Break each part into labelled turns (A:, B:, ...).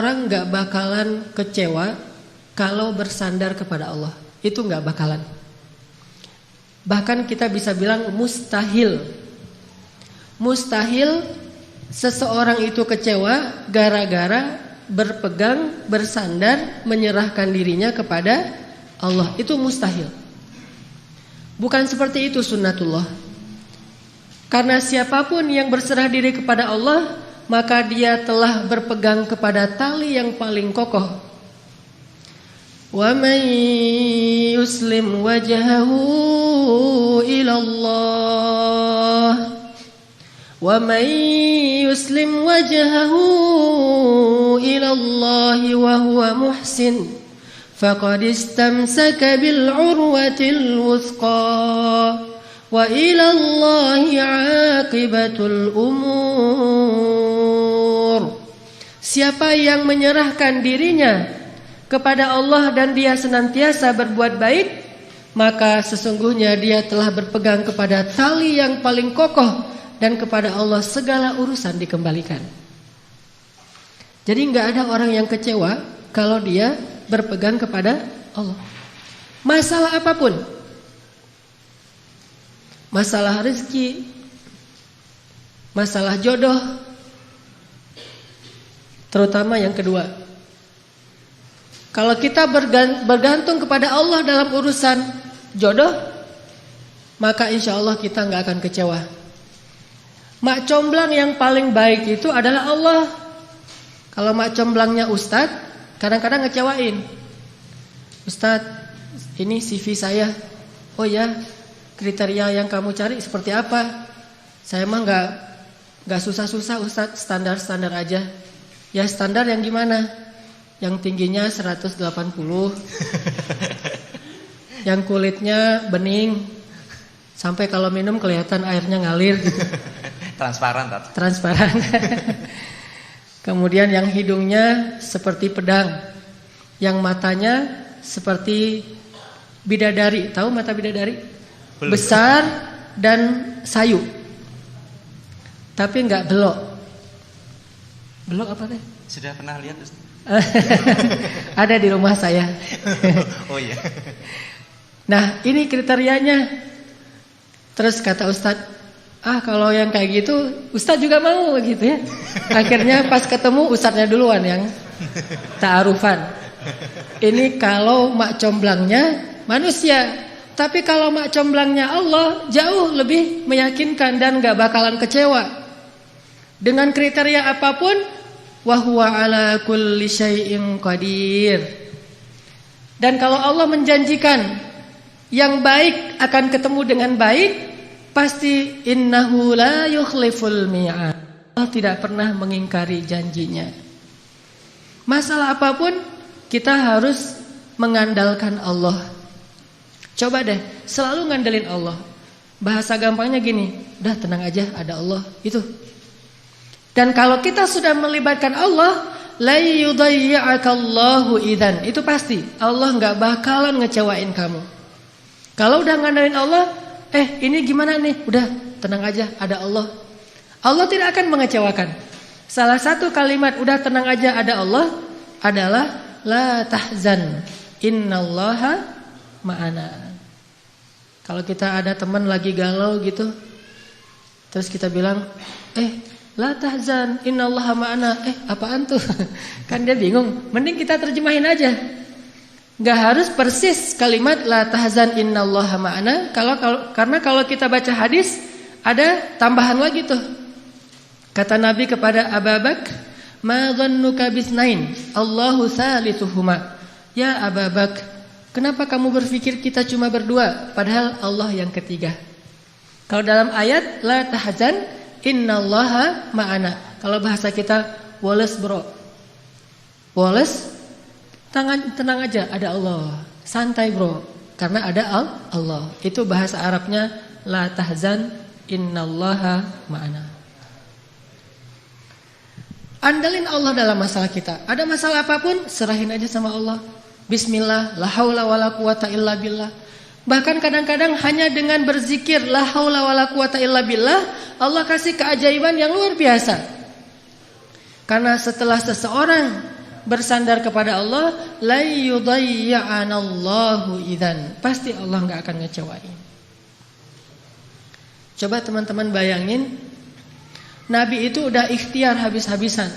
A: Orang nggak bakalan kecewa kalau bersandar kepada Allah. Itu nggak bakalan. Bahkan kita bisa bilang mustahil. Mustahil seseorang itu kecewa gara-gara berpegang, bersandar, menyerahkan dirinya kepada Allah. Itu mustahil. Bukan seperti itu sunnatullah. Karena siapapun yang berserah diri kepada Allah, maka dia telah berpegang kepada tali yang paling kokoh. Wa man yuslim wajhahu ila Allah wa man yuslim wajhahu ila Allah wa huwa muhsin faqad istamsaka bil urwatil wuthqa wa ila Allahi 'aqibatul umur. Siapa yang menyerahkan dirinya kepada Allah dan dia senantiasa berbuat baik, maka sesungguhnya dia telah berpegang kepada tali yang paling kokoh dan kepada Allah segala urusan dikembalikan. Jadi enggak ada orang yang kecewa kalau dia berpegang kepada Allah. Masalah apapun. Masalah rezeki, masalah jodoh, terutama yang kedua. Kalau kita bergantung kepada Allah dalam urusan jodoh, maka insya Allah kita nggak akan kecewa. Mak comblang yang paling baik itu adalah Allah. Kalau mak comblangnya ustadz, kadang-kadang ngecewain. Ustadz, ini CV saya. Oh ya, kriteria yang kamu cari seperti apa? Saya mah nggak susah-susah ustadz, standar-standar aja. Ya standar yang gimana? Yang tingginya 180, yang kulitnya bening, sampai kalau minum kelihatan airnya ngalir gitu. Transparan. Kemudian yang hidungnya seperti pedang, yang matanya seperti bidadari. Tahu mata bidadari? Belum. Besar dan sayu, tapi nggak belok. Belok apa teh?
B: Sudah pernah lihat Ustaz?
A: Ada di rumah saya.
B: Oh iya.
A: Nah ini kriterianya. Terus kata Ustadz, kalau yang kayak gitu Ustadz juga mau gitu ya. Akhirnya pas ketemu Ustadznya duluan yang ta'arufan. Ini kalau mak comblangnya manusia. Tapi kalau mak comblangnya Allah, jauh lebih meyakinkan dan gak bakalan kecewa. Dengan kriteria apapun, wa huwa ala kulli syai'in qadir. Dan kalau Allah menjanjikan yang baik akan ketemu dengan baik, pasti innahu la yukhliful mi'ad. Allah tidak pernah mengingkari janjinya. Masalah apapun kita harus mengandalkan Allah. Coba deh selalu ngandelin Allah. Bahasa gampangnya gini, udah tenang aja, ada Allah. Itu. Dan kalau kita sudah melibatkan Allah, la yudayyi'akallahu idzan. Itu pasti Allah enggak bakalan ngecewain kamu. Kalau udah ngandelin Allah, ini gimana nih? Udah tenang aja, ada Allah. Allah tidak akan mengecewakan. Salah satu kalimat udah tenang aja ada Allah adalah la tahzan, innallaha ma'ana. Kalau kita ada teman lagi galau gitu, terus kita bilang, la tahzan, innallaha ma'ana. Apaan tuh? Kan dia bingung. Mending kita terjemahin aja. Gak harus persis kalimat la tahzan, innallaha ma'ana. Karena kalau kita baca hadis ada tambahan lagi tuh. Kata Nabi kepada Abu Bakar, ma dhannuka bisnain, Allahu thalithuhuma. Ya Abu Bakar, kenapa kamu berpikir kita cuma berdua, padahal Allah yang ketiga? Kalau dalam ayat la tahzan, innallaha ma'ana. Kalau bahasa kita, woles bro, woles, tenang aja, ada Allah. Santai bro, karena ada Allah. Itu bahasa Arabnya la tahzan, innallaha ma'ana. Andalin Allah dalam masalah kita. Ada masalah apapun, serahin aja sama Allah. Bismillah, la haula wala quwata illa billah. Bahkan kadang-kadang hanya dengan berzikir la haula wala quwata illa billah, Allah kasih keajaiban yang luar biasa. Karena setelah seseorang bersandar kepada Allah, la yudayya'anallahu idzan. Pasti Allah enggak akan ngecewain. Coba teman-teman bayangin, Nabi itu udah ikhtiar habis-habisan.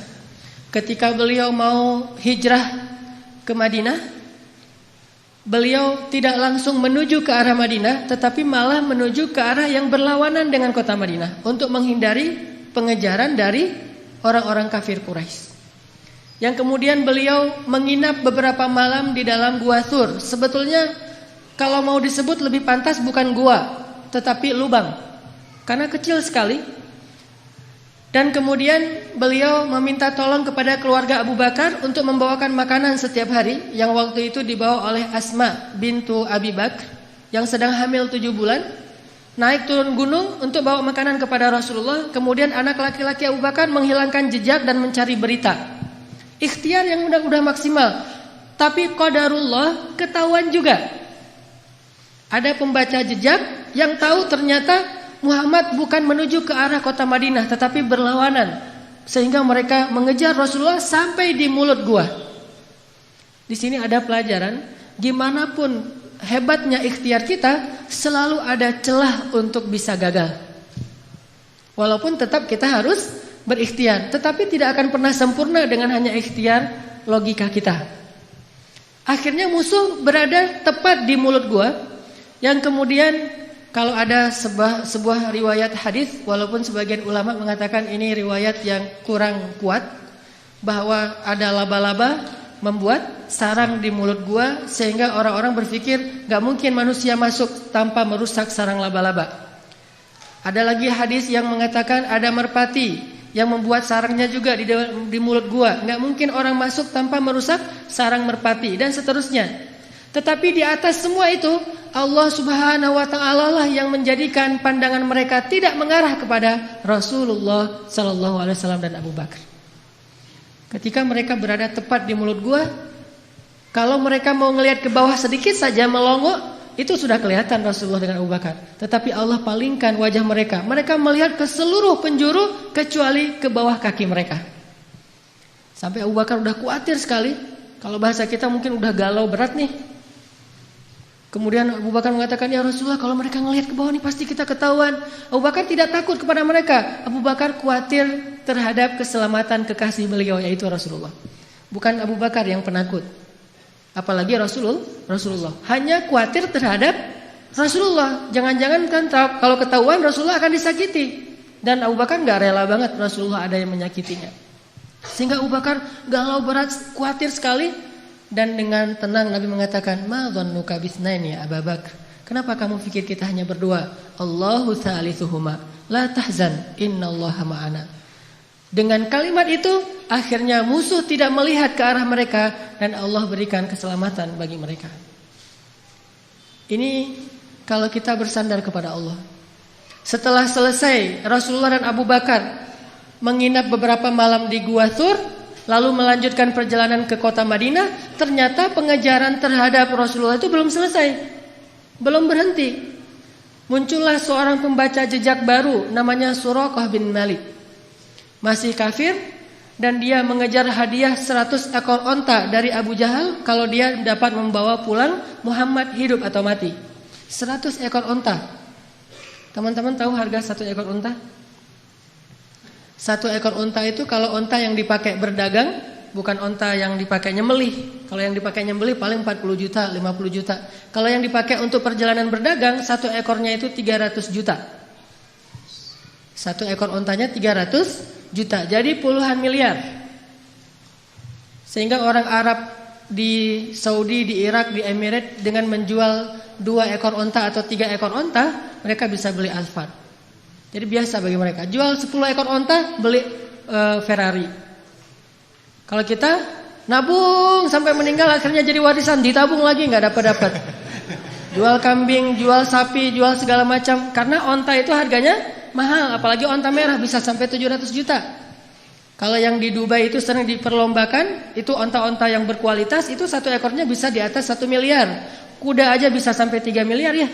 A: Ketika beliau mau hijrah ke Madinah, beliau tidak langsung menuju ke arah Madinah, tetapi malah menuju ke arah yang berlawanan dengan kota Madinah untuk menghindari pengejaran dari orang-orang kafir Quraisy. Yang kemudian beliau menginap beberapa malam di dalam Gua Thur. Sebetulnya kalau mau disebut lebih pantas bukan gua, tetapi lubang. Karena kecil sekali. Dan kemudian beliau meminta tolong kepada keluarga Abu Bakar untuk membawakan makanan setiap hari, yang waktu itu dibawa oleh Asma bintu Abi Bakar yang sedang hamil 7 bulan. Naik turun gunung untuk bawa makanan kepada Rasulullah. Kemudian anak laki-laki Abu Bakar menghilangkan jejak dan mencari berita. Ikhtiar yang udah maksimal. Tapi qadarullah, ketahuan juga. Ada pembaca jejak yang tahu ternyata Muhammad bukan menuju ke arah kota Madinah, tetapi berlawanan. Sehingga mereka mengejar Rasulullah sampai di mulut gua. Di sini ada pelajaran, gimana pun hebatnya ikhtiar kita, selalu ada celah untuk bisa gagal. Walaupun tetap kita harus berikhtiar, tetapi tidak akan pernah sempurna dengan hanya ikhtiar logika kita. Akhirnya musuh berada tepat di mulut gua, yang kemudian kalau ada sebuah riwayat hadis, walaupun sebagian ulama mengatakan ini riwayat yang kurang kuat, bahwa ada laba-laba membuat sarang di mulut gua, sehingga orang-orang berpikir gak mungkin manusia masuk tanpa merusak sarang laba-laba. Ada lagi hadis yang mengatakan ada merpati yang membuat sarangnya juga di mulut gua. Gak mungkin orang masuk tanpa merusak sarang merpati, dan seterusnya. Tetapi di atas semua itu, Allah Subhanahu wa ta'ala lah yang menjadikan pandangan mereka tidak mengarah kepada Rasulullah sallallahu alaihi wasallam dan Abu Bakar. Ketika mereka berada tepat di mulut gua, kalau mereka mau ngelihat ke bawah sedikit saja melongo, itu sudah kelihatan Rasulullah dengan Abu Bakar. Tetapi Allah palingkan wajah mereka. Mereka melihat ke seluruh penjuru kecuali ke bawah kaki mereka. Sampai Abu Bakar udah khawatir sekali. Kalau bahasa kita mungkin udah galau berat nih. Kemudian Abu Bakar mengatakan, ya Rasulullah, kalau mereka ngelihat ke bawah nih pasti kita ketahuan. Abu Bakar tidak takut kepada mereka. Abu Bakar khawatir terhadap keselamatan kekasih beliau, yaitu Rasulullah. Bukan Abu Bakar yang penakut. Apalagi Rasulullah. Hanya khawatir terhadap Rasulullah. Jangan-jangan kan kalau ketahuan Rasulullah akan disakiti. Dan Abu Bakar gak rela banget Rasulullah ada yang menyakitinya. Sehingga Abu Bakar galau berat, khawatir sekali. Dan dengan tenang Nabi mengatakan, ma dhannuka bisnaini ya Abu Bakar. Kenapa kamu pikir kita hanya berdua? Allahu thalithuhuma, la tahzan, innallaha ma'ana. Dengan kalimat itu, akhirnya musuh tidak melihat ke arah mereka dan Allah berikan keselamatan bagi mereka. Ini kalau kita bersandar kepada Allah. Setelah selesai Rasulullah dan Abu Bakar menginap beberapa malam di Gua Thur, lalu melanjutkan perjalanan ke kota Madinah, ternyata pengejaran terhadap Rasulullah itu belum selesai. Belum berhenti. Muncullah seorang pembaca jejak baru namanya Suraqah bin Malik. Masih kafir dan dia mengejar hadiah 100 ekor onta dari Abu Jahal kalau dia dapat membawa pulang Muhammad hidup atau mati. 100 ekor onta. Teman-teman tahu harga 1 ekor onta? 1 ekor onta itu kalau onta yang dipakai berdagang, bukan onta yang dipakai nyembelih. Kalau yang dipakai nyembelih paling 40 juta, 50 juta. Kalau yang dipakai untuk perjalanan berdagang, 1 ekornya itu 300 juta. 1 ekor ontanya 300 juta. Jadi puluhan miliar. Sehingga orang Arab di Saudi, di Irak, di Emirat dengan menjual 2 ekor onta atau 3 ekor onta, mereka bisa beli Alphard. Jadi biasa bagi mereka. Jual 10 ekor onta, beli Ferrari. Kalau kita nabung sampai meninggal, akhirnya jadi warisan, ditabung lagi nggak dapat. Jual kambing, jual sapi, jual segala macam. Karena onta itu harganya mahal, apalagi onta merah bisa sampai 700 juta. Kalau yang di Dubai itu sering diperlombakan, itu onta-onta yang berkualitas, itu 1 ekornya bisa di atas 1 miliar. Kuda aja bisa sampai 3 miliar ya.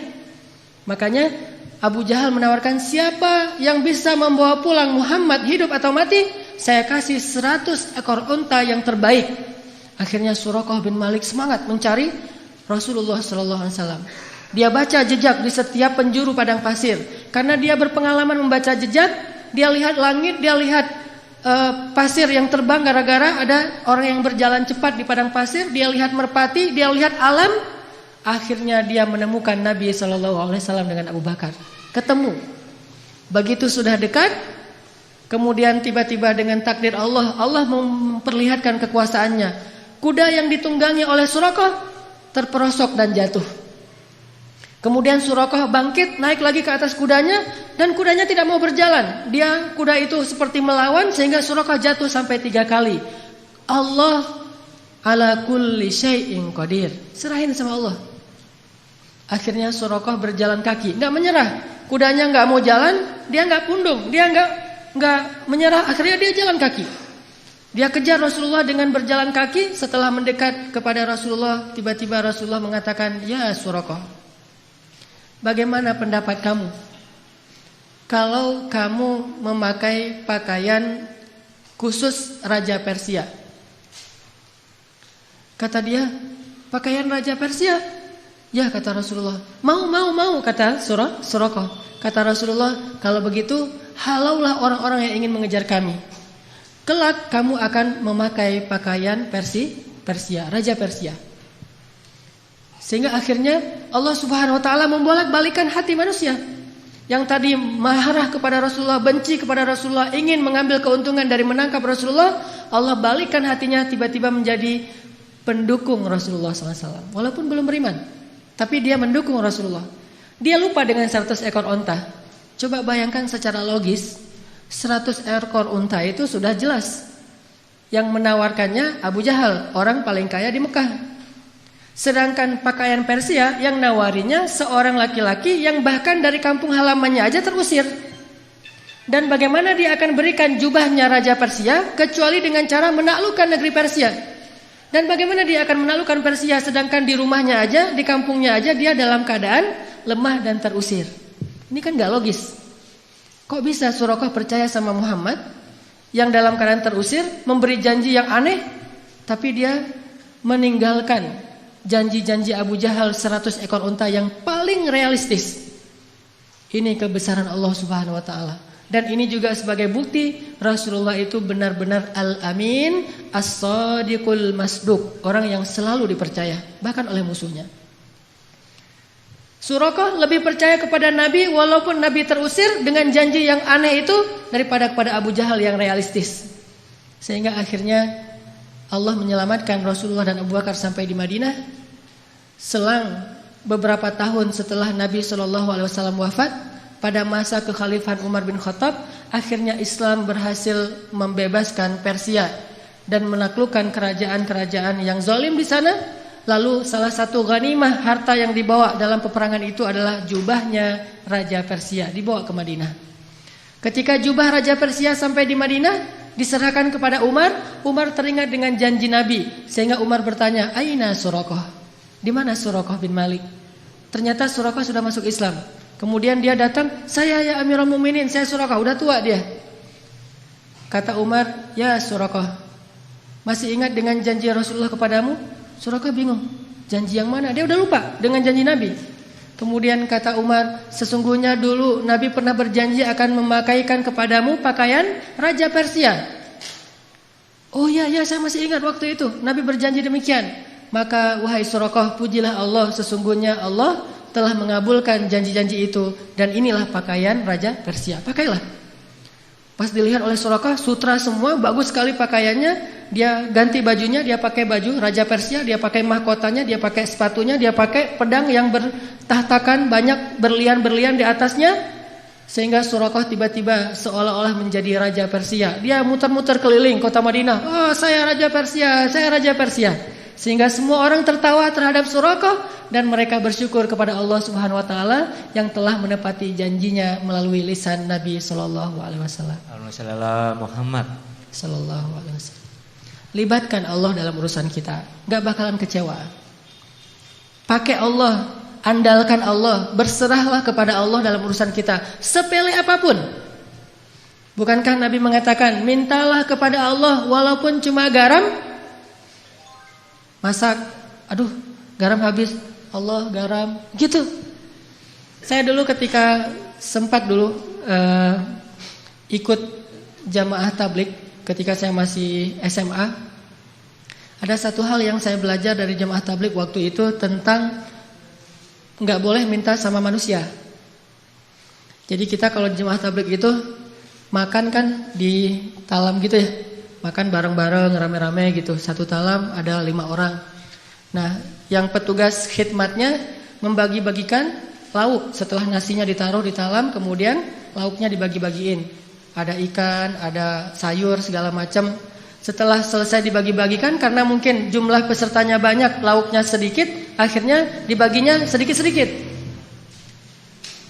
A: Makanya Abu Jahal menawarkan, siapa yang bisa membawa pulang Muhammad hidup atau mati, saya kasih 100 ekor unta yang terbaik. Akhirnya Suraqah bin Malik semangat mencari Rasulullah sallallahu alaihi wasallam. Dia baca jejak di setiap penjuru padang pasir. Karena dia berpengalaman membaca jejak, dia lihat langit, dia lihat pasir yang terbang gara-gara ada orang yang berjalan cepat di padang pasir. Dia lihat merpati, dia lihat alam. Akhirnya dia menemukan Nabi sallallahu alaihi wasallam dengan Abu Bakar. Ketemu. Begitu sudah dekat, kemudian tiba-tiba dengan takdir Allah, Allah memperlihatkan kekuasaannya. Kuda yang ditunggangi oleh Suraqah terperosok dan jatuh. Kemudian Suraqah bangkit, naik lagi ke atas kudanya, dan kudanya tidak mau berjalan. Kuda itu seperti melawan sehingga Suraqah jatuh sampai 3 kali. Allah ala kulli syai'in qadir. Serahin sama Allah. Akhirnya Suraqah berjalan kaki, enggak menyerah. Kudanya enggak mau jalan, dia enggak pundung, dia enggak menyerah. Akhirnya dia jalan kaki. Dia kejar Rasulullah dengan berjalan kaki. Setelah mendekat kepada Rasulullah, tiba-tiba Rasulullah mengatakan, "Ya Suraqah, bagaimana pendapat kamu kalau kamu memakai pakaian khusus Raja Persia?" Kata dia, "Pakaian Raja Persia?" "Ya," kata Rasulullah. Mau kata Suraqah. Kata Rasulullah, "Kalau begitu halaulah orang-orang yang ingin mengejar kami. Kelak kamu akan memakai pakaian Persia, Raja Persia." Sehingga akhirnya Allah Subhanahu wa taala membolak-balikan hati manusia. Yang tadi marah kepada Rasulullah, benci kepada Rasulullah, ingin mengambil keuntungan dari menangkap Rasulullah, Allah balikkan hatinya tiba-tiba menjadi pendukung Rasulullah SAW. Walaupun belum beriman, tapi dia mendukung Rasulullah. Dia lupa dengan 100 ekor onta. Coba bayangkan secara logis, 100 ekor unta itu sudah jelas. Yang menawarkannya Abu Jahal, orang paling kaya di Mekah. Sedangkan pakaian Persia yang nawarinya seorang laki-laki yang bahkan dari kampung halamannya aja terusir. Dan bagaimana dia akan berikan jubahnya Raja Persia kecuali dengan cara menaklukkan negeri Persia. Dan bagaimana dia akan menaklukkan Persia sedangkan di rumahnya aja, di kampungnya aja dia dalam keadaan lemah dan terusir. Ini kan gak logis. Kok bisa Suraqah percaya sama Muhammad yang dalam keadaan terusir, memberi janji yang aneh, tapi dia meninggalkan janji-janji Abu Jahal 100 ekor unta yang paling realistis. Ini kebesaran Allah Subhanahu wa taala. Dan ini juga sebagai bukti Rasulullah itu benar-benar al-amin, as-sadiqul masduq, orang yang selalu dipercaya bahkan oleh musuhnya. Suraqah lebih percaya kepada Nabi walaupun Nabi terusir dengan janji yang aneh itu daripada kepada Abu Jahal yang realistis. Sehingga akhirnya Allah menyelamatkan Rasulullah dan Abu Bakar sampai di Madinah. Selang beberapa tahun setelah Nabi SAW wafat, pada masa kekhalifahan Umar bin Khattab, akhirnya Islam berhasil membebaskan Persia dan menaklukkan kerajaan-kerajaan yang zalim di sana. Lalu salah satu ghanimah harta yang dibawa dalam peperangan itu adalah jubahnya Raja Persia, dibawa ke Madinah. Ketika jubah Raja Persia sampai di Madinah, diserahkan kepada Umar. Umar teringat dengan janji Nabi, sehingga Umar bertanya, "Aina Suraqah?" Di mana Suraqah bin Malik? Ternyata Suraqah sudah masuk Islam. Kemudian dia datang, "Saya ya Amirul Mukminin, saya Suraqah." Udah tua dia. Kata Umar, "Ya Suraqah, masih ingat dengan janji Rasulullah kepadamu?" Suraqah bingung, janji yang mana? Dia udah lupa dengan janji Nabi. Kemudian kata Umar, "Sesungguhnya dulu Nabi pernah berjanji akan memakaikan kepadamu pakaian Raja Persia." "Oh ya, saya masih ingat waktu itu Nabi berjanji demikian." Maka wahai Suraqah, pujilah Allah, sesungguhnya Allah telah mengabulkan janji-janji itu, dan inilah pakaian Raja Persia. Pakailah. Pas dilihat oleh Suraqah, sutra semua, bagus sekali pakaiannya. Dia ganti bajunya, dia pakai baju Raja Persia, dia pakai mahkotanya, dia pakai sepatunya, dia pakai pedang yang bertahtakan banyak berlian-berlian di atasnya. Sehingga Suraqah tiba-tiba seolah-olah menjadi Raja Persia. Dia muter-muter keliling kota Madinah. "Oh, saya Raja Persia, saya Raja Persia." Sehingga semua orang tertawa terhadap Suraqah dan mereka bersyukur kepada Allah Subhanahu wa taala yang telah menepati janjinya melalui lisan Nabi sallallahu alaihi wasallam.
B: Muhammad
A: sallallahu alaihi wasallam. Libatkan Allah dalam urusan kita, enggak bakalan kecewa. Pakai Allah, andalkan Allah, berserahlah kepada Allah dalam urusan kita, sepele apapun. Bukankah Nabi mengatakan, "Mintalah kepada Allah walaupun cuma garam"? Masak, aduh garam habis, Allah garam, gitu. Saya dulu ketika sempat dulu ikut jamaah tablik ketika saya masih SMA, ada satu hal yang saya belajar dari jamaah tablik waktu itu tentang nggak boleh minta sama manusia. Jadi kita kalau jemaah tabligh itu makan kan di talam gitu ya, makan bareng-bareng rame-rame gitu. Satu talam ada 5 orang. Nah, yang petugas khidmatnya membagi-bagikan lauk setelah nasinya ditaruh di talam, kemudian lauknya dibagi-bagiin. Ada ikan, ada sayur segala macam. Setelah selesai dibagi-bagikan, karena mungkin jumlah pesertanya banyak, lauknya sedikit, akhirnya dibaginya sedikit-sedikit.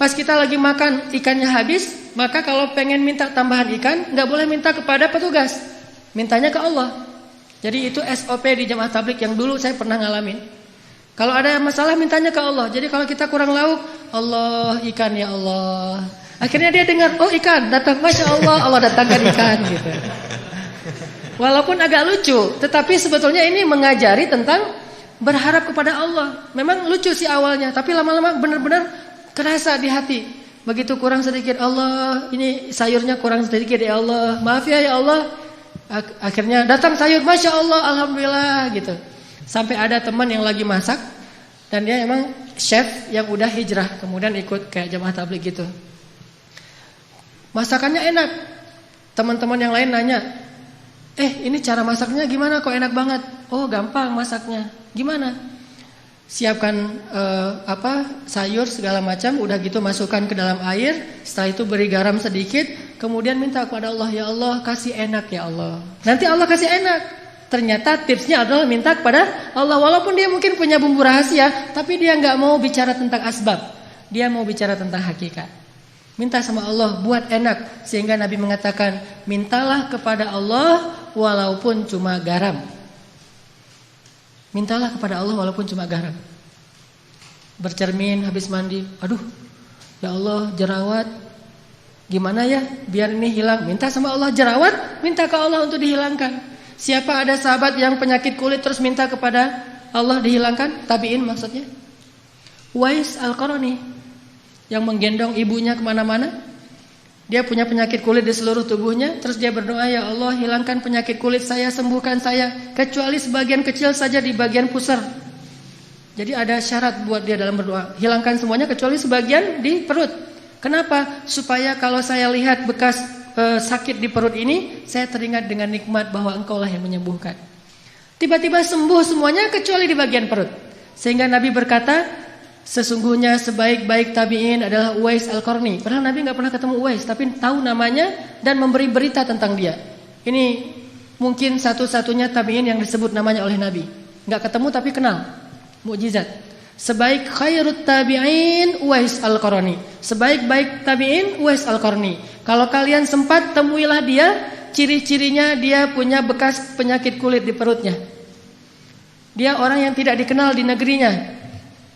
A: Pas kita lagi makan, ikannya habis, maka kalau pengen minta tambahan ikan, nggak boleh minta kepada petugas, mintanya ke Allah. Jadi itu SOP di jamaah tabligh yang dulu saya pernah ngalamin. Kalau ada masalah mintanya ke Allah. Jadi kalau kita kurang lauk, Allah ikan ya Allah. Akhirnya dia dengar, oh ikan datang, Masya Allah, Allah datangkan ikan gitu. Walaupun agak lucu, tetapi sebetulnya ini mengajari tentang berharap kepada Allah. Memang lucu sih awalnya, tapi lama-lama benar-benar kerasa di hati. Begitu kurang sedikit, Allah ini sayurnya kurang sedikit ya Allah, maaf ya Allah. Akhirnya datang sayur, Masya Allah, Alhamdulillah gitu. Sampai ada teman yang lagi masak, dan dia emang chef yang udah hijrah, kemudian ikut kayak jamaah tabligh gitu. Masakannya enak. Teman-teman yang lain nanya, ini cara masaknya gimana kok enak banget? Oh gampang masaknya. Gimana? Siapkan sayur segala macam, udah gitu masukkan ke dalam air. Setelah itu beri garam sedikit, kemudian minta kepada Allah, ya Allah kasih enak ya Allah. Nanti Allah kasih enak. Ternyata tipsnya adalah minta kepada Allah. Walaupun dia mungkin punya bumbu rahasia, tapi dia nggak mau bicara tentang asbab. Dia mau bicara tentang hakikat. Minta sama Allah buat enak. Sehingga Nabi mengatakan, mintalah kepada Allah walaupun cuma garam. Mintalah kepada Allah walaupun cuma garam. Bercermin habis mandi, aduh ya Allah jerawat, gimana ya biar ini hilang. Minta sama Allah jerawat, minta ke Allah untuk dihilangkan. Siapa ada sahabat yang penyakit kulit terus minta kepada Allah dihilangkan? Tabi'in maksudnya. Uwais Al-Qarani yang menggendong ibunya kemana-mana. Dia punya penyakit kulit di seluruh tubuhnya. Terus dia berdoa, ya Allah hilangkan penyakit kulit saya, sembuhkan saya, kecuali sebagian kecil saja di bagian pusar. Jadi ada syarat buat dia dalam berdoa, hilangkan semuanya kecuali sebagian di perut. Kenapa? Supaya kalau saya lihat bekas sakit di perut ini, saya teringat dengan nikmat bahwa Engkaulah yang menyembuhkan. Tiba-tiba sembuh semuanya kecuali di bagian perut. Sehingga Nabi berkata, sesungguhnya sebaik-baik tabi'in adalah Uwais Al-Qarni. Padahal Nabi gak pernah ketemu Uwais, tapi tahu namanya dan memberi berita tentang dia. Ini mungkin satu-satunya tabi'in yang disebut namanya oleh Nabi. Gak ketemu tapi kenal. Mukjizat. Sebaik khairut tabi'in Uwais Al-Qarni. Sebaik-baik tabi'in Uwais Al-Qarni. Kalau kalian sempat temuilah dia, ciri-cirinya dia punya bekas penyakit kulit di perutnya. Dia orang yang tidak dikenal di negerinya.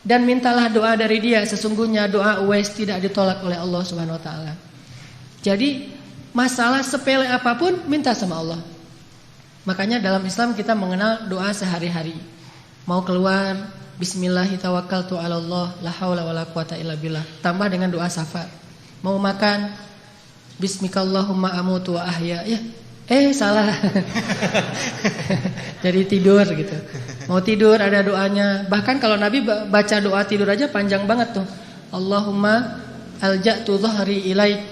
A: Dan mintalah doa dari dia, sesungguhnya doa Uwais tidak ditolak oleh Allah Subhanahu wa taala. Jadi masalah sepele apapun minta sama Allah. Makanya dalam Islam kita mengenal doa sehari-hari. Mau keluar, bismillahi tawakkaltu 'alallah, la haula wala quwata illa billah. Tambah dengan doa safar. Mau makan, bismikallahumma amutu wa ahya. Ya, salah. Jadi tidur gitu. Mau tidur ada doanya. Bahkan kalau Nabi baca doa tidur aja panjang banget tuh. Allahumma alja'tu dhahri ilaik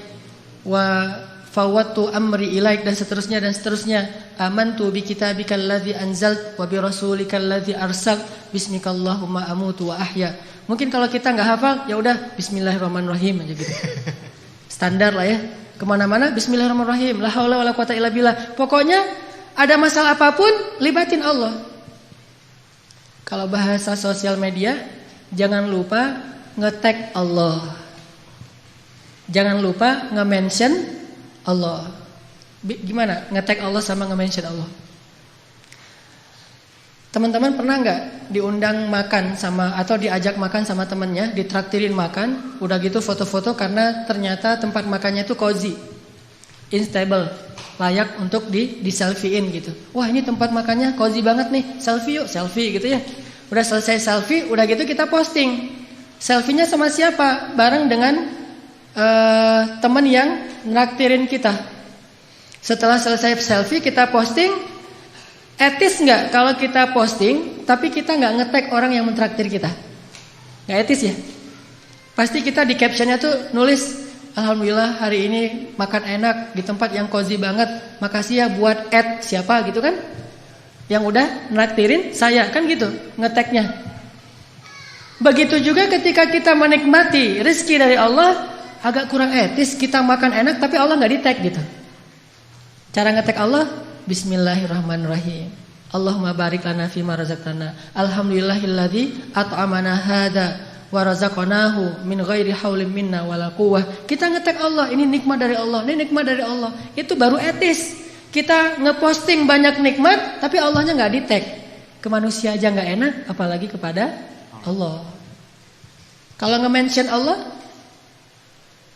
A: wa fawattu amri ilaik, dan seterusnya dan seterusnya. Amantu bi kitabikal ladzi anzalt wa bi rasulikal ladzi arsalt, bismikallahumma amutu wa ahya. Mungkin kalau kita enggak hafal, ya udah bismillahirrahmanirrahim aja gitu. Standar lah ya. Kemana-mana bismillahirrahmanirrahim, la haula wala quwata illa billah. Pokoknya ada masalah apapun libatin Allah. Kalau bahasa sosial media, jangan lupa nge-tag Allah. Jangan lupa nge-mention Allah. Gimana nge-tag Allah sama nge-mention Allah? Teman-teman pernah nggak diundang makan sama atau diajak makan sama temennya, ditraktirin makan, udah gitu foto-foto karena ternyata tempat makannya itu cozy, instable. layak untuk di selfiein gitu. Wah, ini tempat makannya cozy banget nih, selfie yuk, selfie gitu ya. Udah selesai selfie, udah gitu kita posting. Selfie-nya sama siapa? Bareng dengan teman yang nraktirin kita. Setelah selesai selfie kita posting. Etis nggak kalau kita posting tapi kita nggak nge-tag orang yang mentraktir kita? Nggak etis ya. Pasti kita di captionnya tuh nulis, alhamdulillah hari ini makan enak di tempat yang cozy banget. Makasih ya buat siapa gitu kan, yang udah nraktirin saya, kan gitu nge-tagnya. Begitu juga ketika kita menikmati rezeki dari Allah, agak kurang etis kita makan enak tapi Allah nggak di-tag gitu. Cara nge-tag Allah, Bismillahirrahmanirrahim. Allahumma barik lana fima razaqtana. Alhamdulillahilladzi at'amana hada wa razaqnahu min ghairi haulin minna wala quwwah. Kita nge-tag Allah, ini nikmat dari Allah, ini nikmat dari Allah. Itu baru etis. Kita ngeposting banyak nikmat tapi Allahnya nggak di-tag. Ke manusia aja nggak enak, apalagi kepada Allah. Kalau nge-mention Allah,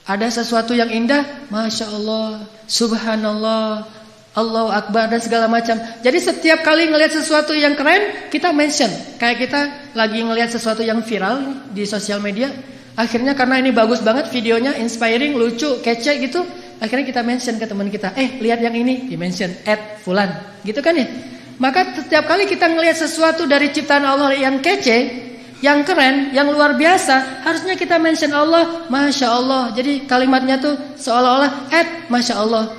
A: ada sesuatu yang indah, Masya Allah, Subhanallah, Allahu Akbar dan segala macam. Jadi setiap kali ngelihat sesuatu yang keren, kita mention. Kayak kita lagi ngelihat sesuatu yang viral di sosial media, akhirnya karena ini bagus banget videonya, inspiring, lucu, kece gitu, akhirnya kita mention ke teman kita, lihat yang ini, di mention @fulan, gitu kan ya. Maka setiap kali kita ngelihat sesuatu dari ciptaan Allah yang kece, yang keren, yang luar biasa, harusnya kita mention Allah, Masya Allah. Jadi kalimatnya tuh seolah-olah Masya Allah,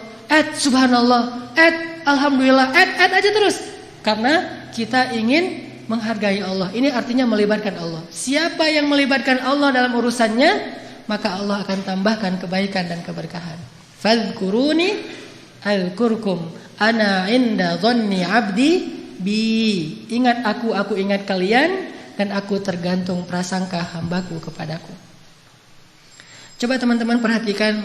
A: Subhanallah, Alhamdulillah, aja terus. Karena kita ingin menghargai Allah. Ini artinya melibatkan Allah. Siapa yang melibatkan Allah dalam urusannya, maka Allah akan tambahkan kebaikan dan keberkahan. Fadhkuruni azkurkum ana inda dhanni abdi bi. Ingat aku ingat kalian, dan aku tergantung prasangka hambaku kepadaku. Coba teman-teman perhatikan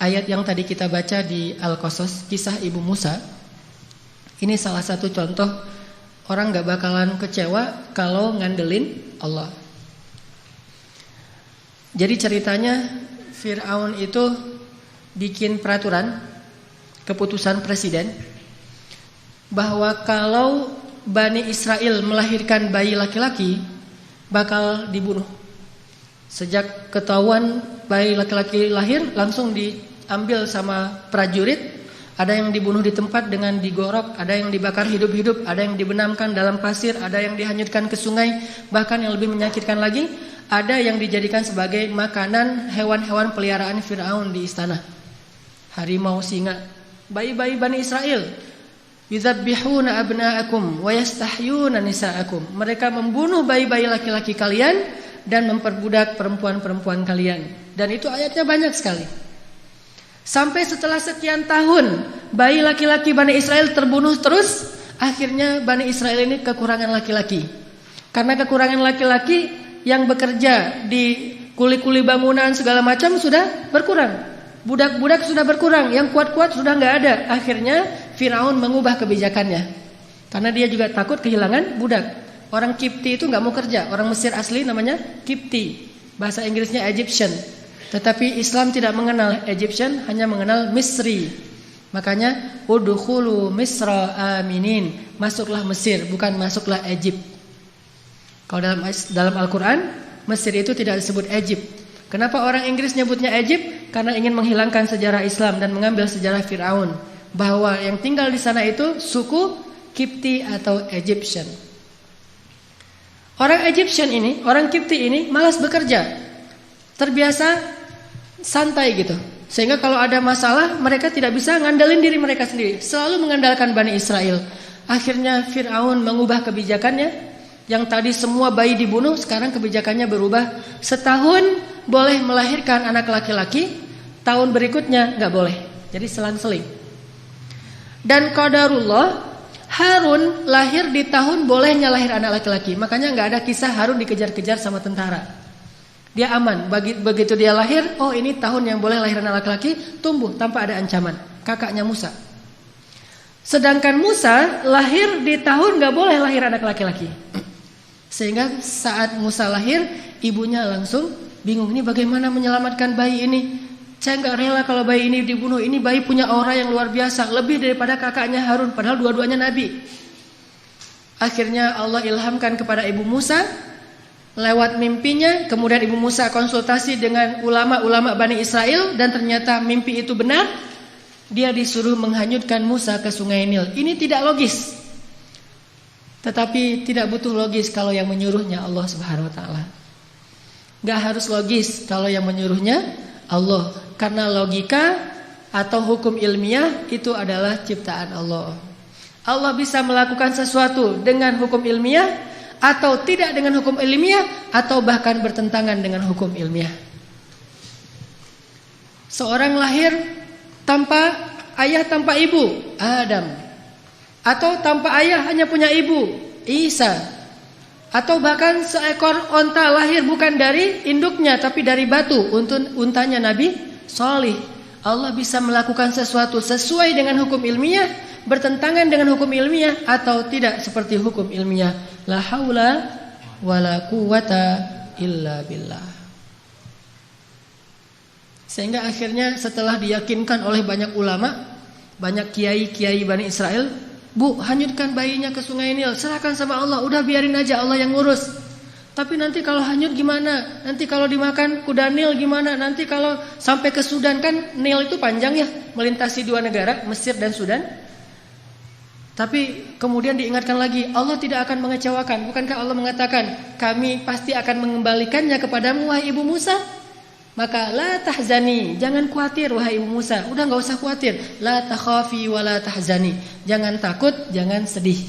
A: ayat yang tadi kita baca di Al-Qasas, kisah Ibu Musa. Ini salah satu contoh orang gak bakalan kecewa kalau ngandelin Allah. Jadi ceritanya Fir'aun itu bikin peraturan, keputusan presiden, bahwa kalau Bani Israel melahirkan bayi laki-laki bakal dibunuh. Sejak ketahuan bayi laki-laki lahir, langsung diambil sama prajurit. Ada yang dibunuh di tempat dengan digorok, ada yang dibakar hidup-hidup, ada yang dibenamkan dalam pasir, ada yang dihanyutkan ke sungai. Bahkan yang lebih menyakitkan lagi, ada yang dijadikan sebagai makanan hewan-hewan peliharaan Fir'aun di istana. Harimau, singa, bayi-bayi Bani Israel. Yuzabbihuna abna'akum wa yastahyuna nisa'akum. Mereka membunuh bayi-bayi laki-laki kalian dan memperbudak perempuan-perempuan kalian. Dan itu ayatnya banyak sekali. Sampai setelah sekian tahun bayi laki-laki Bani Israel terbunuh terus, akhirnya Bani Israel ini kekurangan laki-laki. Karena kekurangan laki-laki yang bekerja di kuli-kuli bangunan segala macam sudah berkurang. Budak-budak sudah berkurang, yang kuat-kuat sudah nggak ada. Akhirnya Firaun mengubah kebijakannya, karena dia juga takut kehilangan budak. Orang Kipti itu nggak mau kerja. Orang Mesir asli namanya Kipti, bahasa Inggrisnya Egyptian. Tetapi Islam tidak mengenal Egyptian, hanya mengenal Misri. Makanya udkhulu Misra aminin, masuklah Mesir, bukan masuklah Egypt. Kalau dalam Al-Quran, Mesir itu tidak disebut Egypt. Kenapa orang Inggris nyebutnya Egypt? Karena ingin menghilangkan sejarah Islam dan mengambil sejarah Fir'aun, bahwa yang tinggal di sana itu suku Kipti atau Egyptian. Orang Egyptian ini, orang Kipti ini malas bekerja, terbiasa santai gitu. Sehingga kalau ada masalah mereka tidak bisa ngandelin diri mereka sendiri, selalu mengandalkan Bani Israel. Akhirnya Fir'aun mengubah kebijakannya. Yang tadi semua bayi dibunuh, sekarang kebijakannya berubah. Setahun boleh melahirkan anak laki-laki, tahun berikutnya nggak boleh. Jadi selang-seling. Dan qadarullah, Harun lahir di tahun bolehnya lahir anak laki-laki. Makanya nggak ada kisah Harun dikejar-kejar sama tentara. Dia aman. Begitu dia lahir, oh ini tahun yang boleh lahir anak laki-laki, tumbuh tanpa ada ancaman. Kakaknya Musa. Sedangkan Musa lahir di tahun nggak boleh lahir anak laki-laki. Sehingga saat Musa lahir, ibunya langsung bingung, ini bagaimana menyelamatkan bayi ini. Saya nggak rela kalau bayi ini dibunuh. Ini bayi punya aura yang luar biasa, lebih daripada kakaknya Harun, padahal dua-duanya nabi. Akhirnya Allah ilhamkan kepada Ibu Musa lewat mimpinya. Kemudian Ibu Musa konsultasi dengan ulama-ulama Bani Israel, dan ternyata mimpi itu benar. Dia disuruh menghanyutkan Musa ke sungai Nil. Ini tidak logis. Tetapi tidak butuh logis kalau yang menyuruhnya Allah Subhanahu wa taala. Gak harus logis kalau yang menyuruhnya Allah, karena logika atau hukum ilmiah itu adalah ciptaan Allah. Allah bisa melakukan sesuatu dengan hukum ilmiah atau tidak dengan hukum ilmiah, atau bahkan bertentangan dengan hukum ilmiah. Seorang lahir tanpa ayah, tanpa ibu, Adam. Atau tanpa ayah hanya punya ibu, Isa. Atau bahkan seekor onta lahir bukan dari induknya tapi dari batu, untanya Nabi Shalih. Allah bisa melakukan sesuatu sesuai dengan hukum ilmiah, bertentangan dengan hukum ilmiah, atau tidak seperti hukum ilmiah. La haula wala quwata illa billah. Sehingga akhirnya setelah diyakinkan oleh banyak ulama, banyak kiai-kiai Bani Israel, Bu, hanyutkan bayinya ke sungai Nil, serahkan sama Allah, udah biarin aja Allah yang ngurus. Tapi nanti kalau hanyut gimana? Nanti kalau dimakan kuda Nil gimana? Nanti kalau sampai ke Sudan, kan Nil itu panjang ya, melintasi dua negara, Mesir dan Sudan. Tapi kemudian diingatkan lagi, Allah tidak akan mengecewakan. Bukankah Allah mengatakan, kami pasti akan mengembalikannya kepadamu wahai Ibu Musa? Maka la tahzani, jangan khawatir wahai Ibu Musa. Udah gak usah khawatir. La takhafi wa la tahzani, jangan takut, jangan sedih.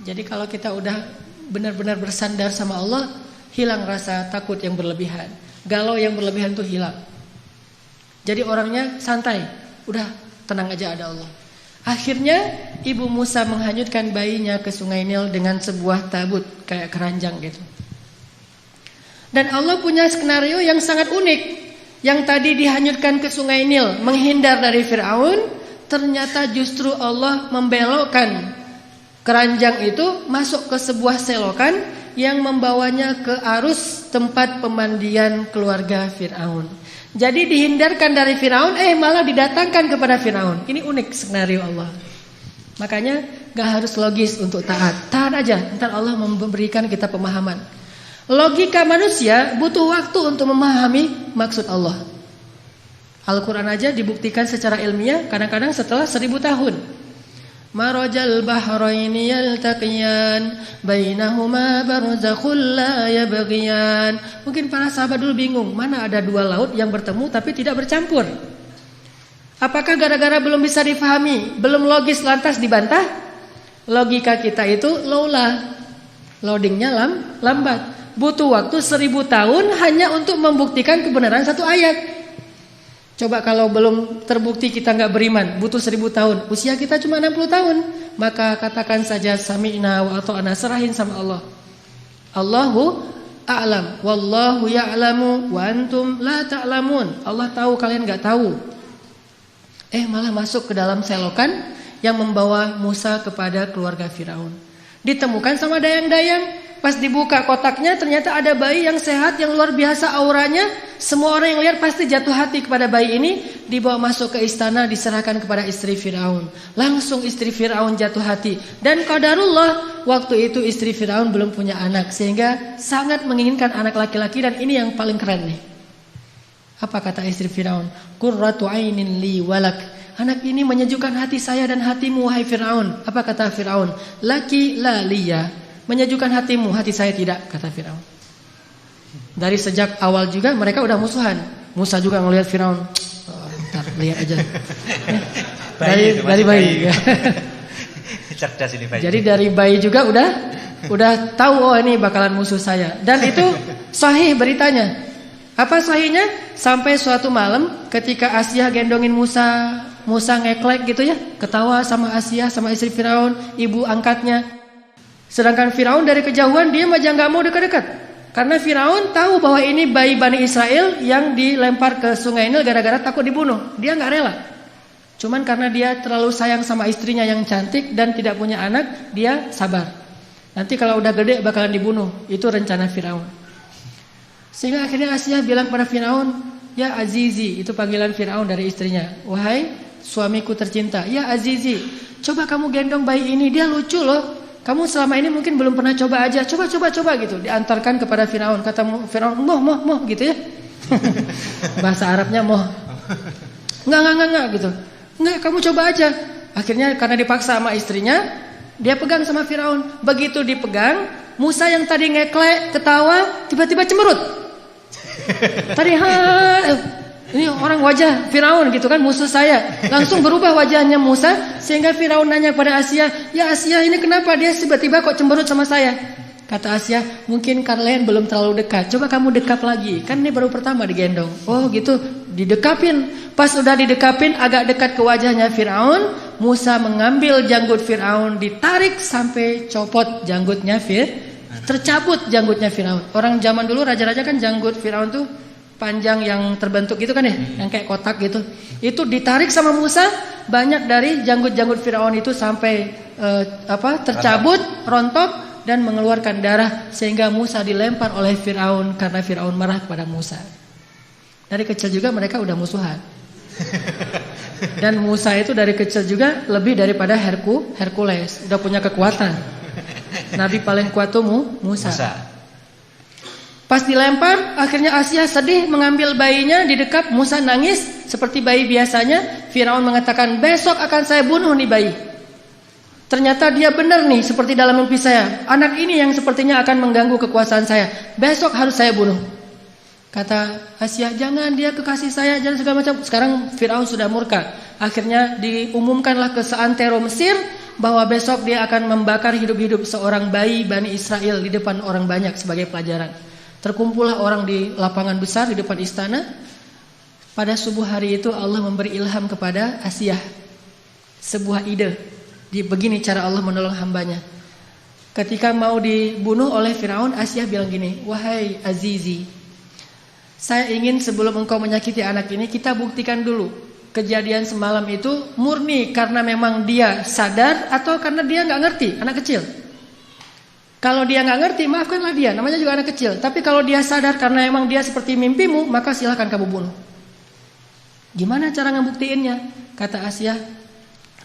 A: Jadi kalau kita udah benar-benar bersandar sama Allah, hilang rasa takut yang berlebihan, galau yang berlebihan itu hilang. Jadi orangnya santai, udah tenang aja, ada Allah. Akhirnya Ibu Musa menghanyutkan bayinya ke sungai Nil dengan sebuah tabut kayak keranjang gitu. Dan Allah punya skenario yang sangat unik. Yang tadi dihanyutkan ke sungai Nil, menghindar dari Fir'aun, ternyata justru Allah membelokkan keranjang itu masuk ke sebuah selokan yang membawanya ke arus tempat pemandian keluarga Fir'aun. Jadi dihindarkan dari Fir'aun, malah didatangkan kepada Fir'aun. Ini unik skenario Allah. Makanya gak harus logis untuk taat. Taat aja, ntar Allah memberikan kita pemahaman. Logika manusia butuh waktu untuk memahami maksud Allah. Al-Quran aja dibuktikan secara ilmiah kadang-kadang setelah 1000 tahun. Marajal bahraini yaltaqiyan bainahuma barzakhul la yabghiyan. Mungkin para sahabat dulu bingung, mana ada dua laut yang bertemu tapi tidak bercampur. Apakah gara-gara belum bisa difahami, belum logis lantas dibantah? Logika kita itu loadingnya lambat. Butuh waktu 1000 tahun hanya untuk membuktikan kebenaran satu ayat. Coba kalau belum terbukti kita gak beriman, butuh 1000 tahun. Usia kita cuma 60 tahun. Maka katakan saja sami'na wa ata'na, serahin sama Allah. Allahu a'lam, wallahu ya'lamu wa antum la ta'lamun. Allah tahu, kalian gak tahu. Malah masuk ke dalam selokan yang membawa Musa kepada keluarga Firaun. Ditemukan sama dayang-dayang. Pas dibuka kotaknya ternyata ada bayi yang sehat, yang luar biasa auranya. Semua orang yang lihat pasti jatuh hati kepada bayi ini. Dibawa masuk ke istana, diserahkan kepada istri Firaun. Langsung istri Firaun jatuh hati. Dan qadarullah, waktu itu istri Firaun belum punya anak, sehingga sangat menginginkan anak laki-laki. Dan ini yang paling keren nih. Apa kata istri Firaun? Qurratu ainin li walak. Anak ini menyejukkan hati saya dan hatimu wahai Firaun. Apa kata Firaun? Laki la liya. Menyejukkan hatimu, hati saya tidak, kata Firaun. Dari sejak awal juga mereka udah musuhan. Musa juga ngelihat Firaun. Ntar lihat aja. Dari bayi.
B: Cerdas ini bayi.
A: Jadi dari bayi juga udah tahu, ini bakalan musuh saya. Dan itu sahih beritanya. Apa sahihnya? Sampai suatu malam ketika Asyah gendongin Musa ngeklek gitu ya, ketawa sama Asyah, sama istri Firaun, ibu angkatnya. Sedangkan Firaun dari kejauhan dia aja gak mau dekat-dekat. Karena Firaun tahu bahwa ini bayi Bani Israel yang dilempar ke sungai Nil gara-gara takut dibunuh. Dia gak rela. Cuman karena dia terlalu sayang sama istrinya yang cantik dan tidak punya anak, dia sabar. Nanti kalau udah gede bakalan dibunuh. Itu rencana Firaun. Sehingga akhirnya Asyah bilang pada Firaun, ya Azizi, itu panggilan Firaun dari istrinya. Wahai suamiku tercinta, ya Azizi, coba kamu gendong bayi ini, dia lucu loh. Kamu selama ini mungkin belum pernah coba aja, coba gitu. Diantarkan kepada Firaun. Kata Firaun, moh gitu ya. Bahasa Arabnya moh. Enggak gitu. Enggak, kamu coba aja. Akhirnya karena dipaksa sama istrinya, dia pegang sama Firaun. Begitu dipegang, Musa yang tadi ngeklek, ketawa, tiba-tiba cemberut. Tadi ini orang wajah Firaun gitu kan, musuh saya. Langsung berubah wajahnya Musa, sehingga Firaun nanya pada Asia, ya Asia ini kenapa dia tiba-tiba kok cemberut sama saya? Kata Asia, mungkin kalian belum terlalu dekat. Coba kamu dekap lagi, kan ini baru pertama digendong. Oh gitu, didekapin. Pas udah didekapin agak dekat ke wajahnya Firaun, Musa mengambil janggut Firaun, ditarik sampai copot janggutnya tercabut janggutnya Firaun. Orang zaman dulu raja-raja kan janggut Firaun tuh panjang yang terbentuk gitu kan ya, yang kayak kotak gitu. Itu ditarik sama Musa, banyak dari janggut-janggut Firaun itu sampai tercabut, rontok dan mengeluarkan darah, sehingga Musa dilempar oleh Firaun karena Firaun marah kepada Musa. Dari kecil juga mereka udah musuhan. Dan Musa itu dari kecil juga lebih daripada Hercules, udah punya kekuatan. Nabi paling kuat tuh Musa. Pas dilempar, akhirnya Asia sedih mengambil bayinya, didekap, Musa nangis seperti bayi biasanya. Firaun mengatakan, besok akan saya bunuh nih bayi. Ternyata dia benar nih, seperti dalam mimpi saya. Anak ini yang sepertinya akan mengganggu kekuasaan saya. Besok harus saya bunuh. Kata Asia, jangan, dia kekasih saya, jangan segala macam. Sekarang Firaun sudah murka. Akhirnya diumumkanlah ke seantero Mesir bahwa besok dia akan membakar hidup-hidup seorang bayi Bani Israel di depan orang banyak sebagai pelajaran. Terkumpullah orang di lapangan besar di depan istana. Pada subuh hari itu Allah memberi ilham kepada Asia sebuah ide. Begini cara Allah menolong hambanya. Ketika mau dibunuh oleh Firaun, Asia bilang gini, wahai Azizi, saya ingin sebelum engkau menyakiti anak ini, kita buktikan dulu kejadian semalam itu murni karena memang dia sadar atau karena dia gak ngerti, anak kecil. Kalau dia nggak ngerti, maafkanlah dia, namanya juga anak kecil. Tapi kalau dia sadar karena emang dia seperti mimpimu, maka silahkan kamu bunuh. Gimana cara ngebuktiinnya? Kata Asia,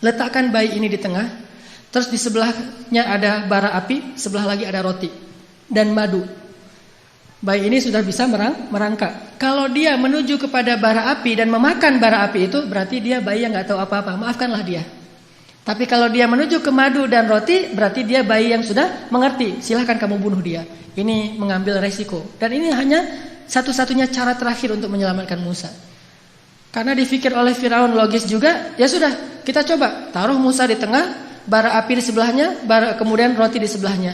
A: letakkan bayi ini di tengah, terus di sebelahnya ada bara api, sebelah lagi ada roti dan madu. Bayi ini sudah bisa merangkak. Kalau dia menuju kepada bara api dan memakan bara api itu, berarti dia bayi yang nggak tahu apa-apa. Maafkanlah dia. Tapi kalau dia menuju ke madu dan roti, berarti dia bayi yang sudah mengerti. Silahkan kamu bunuh dia. Ini mengambil resiko. Dan ini hanya satu-satunya cara terakhir untuk menyelamatkan Musa. Karena dipikir oleh Firaun logis juga, ya sudah, kita coba. Taruh Musa di tengah, bara api di sebelahnya, kemudian roti di sebelahnya.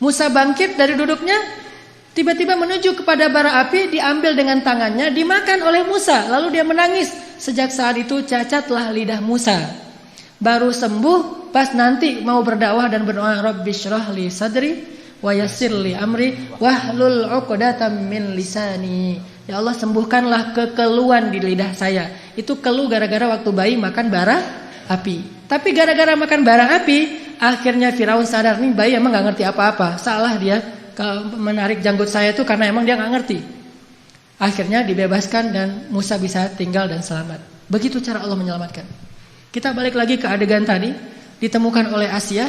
A: Musa bangkit dari duduknya, tiba-tiba menuju kepada bara api, diambil dengan tangannya, dimakan oleh Musa. Lalu dia menangis. Sejak saat itu cacatlah lidah Musa. Baru sembuh pas nanti mau berdakwah dan berdoa, Rabbi syrah li sadri wa yassir li amri wahlul 'uqdatam min lisani. Ya Allah, sembuhkanlah kekeluhan di lidah saya. Itu keluh gara-gara waktu bayi makan bara api. Tapi gara-gara makan bara api, akhirnya Firaun sadar, nih bayi emang gak ngerti apa-apa. Salah dia kalau menarik janggut saya itu karena emang dia gak ngerti. Akhirnya dibebaskan dan Musa bisa tinggal dan selamat. Begitu cara Allah menyelamatkan. Kita balik lagi ke adegan tadi, ditemukan oleh Asia.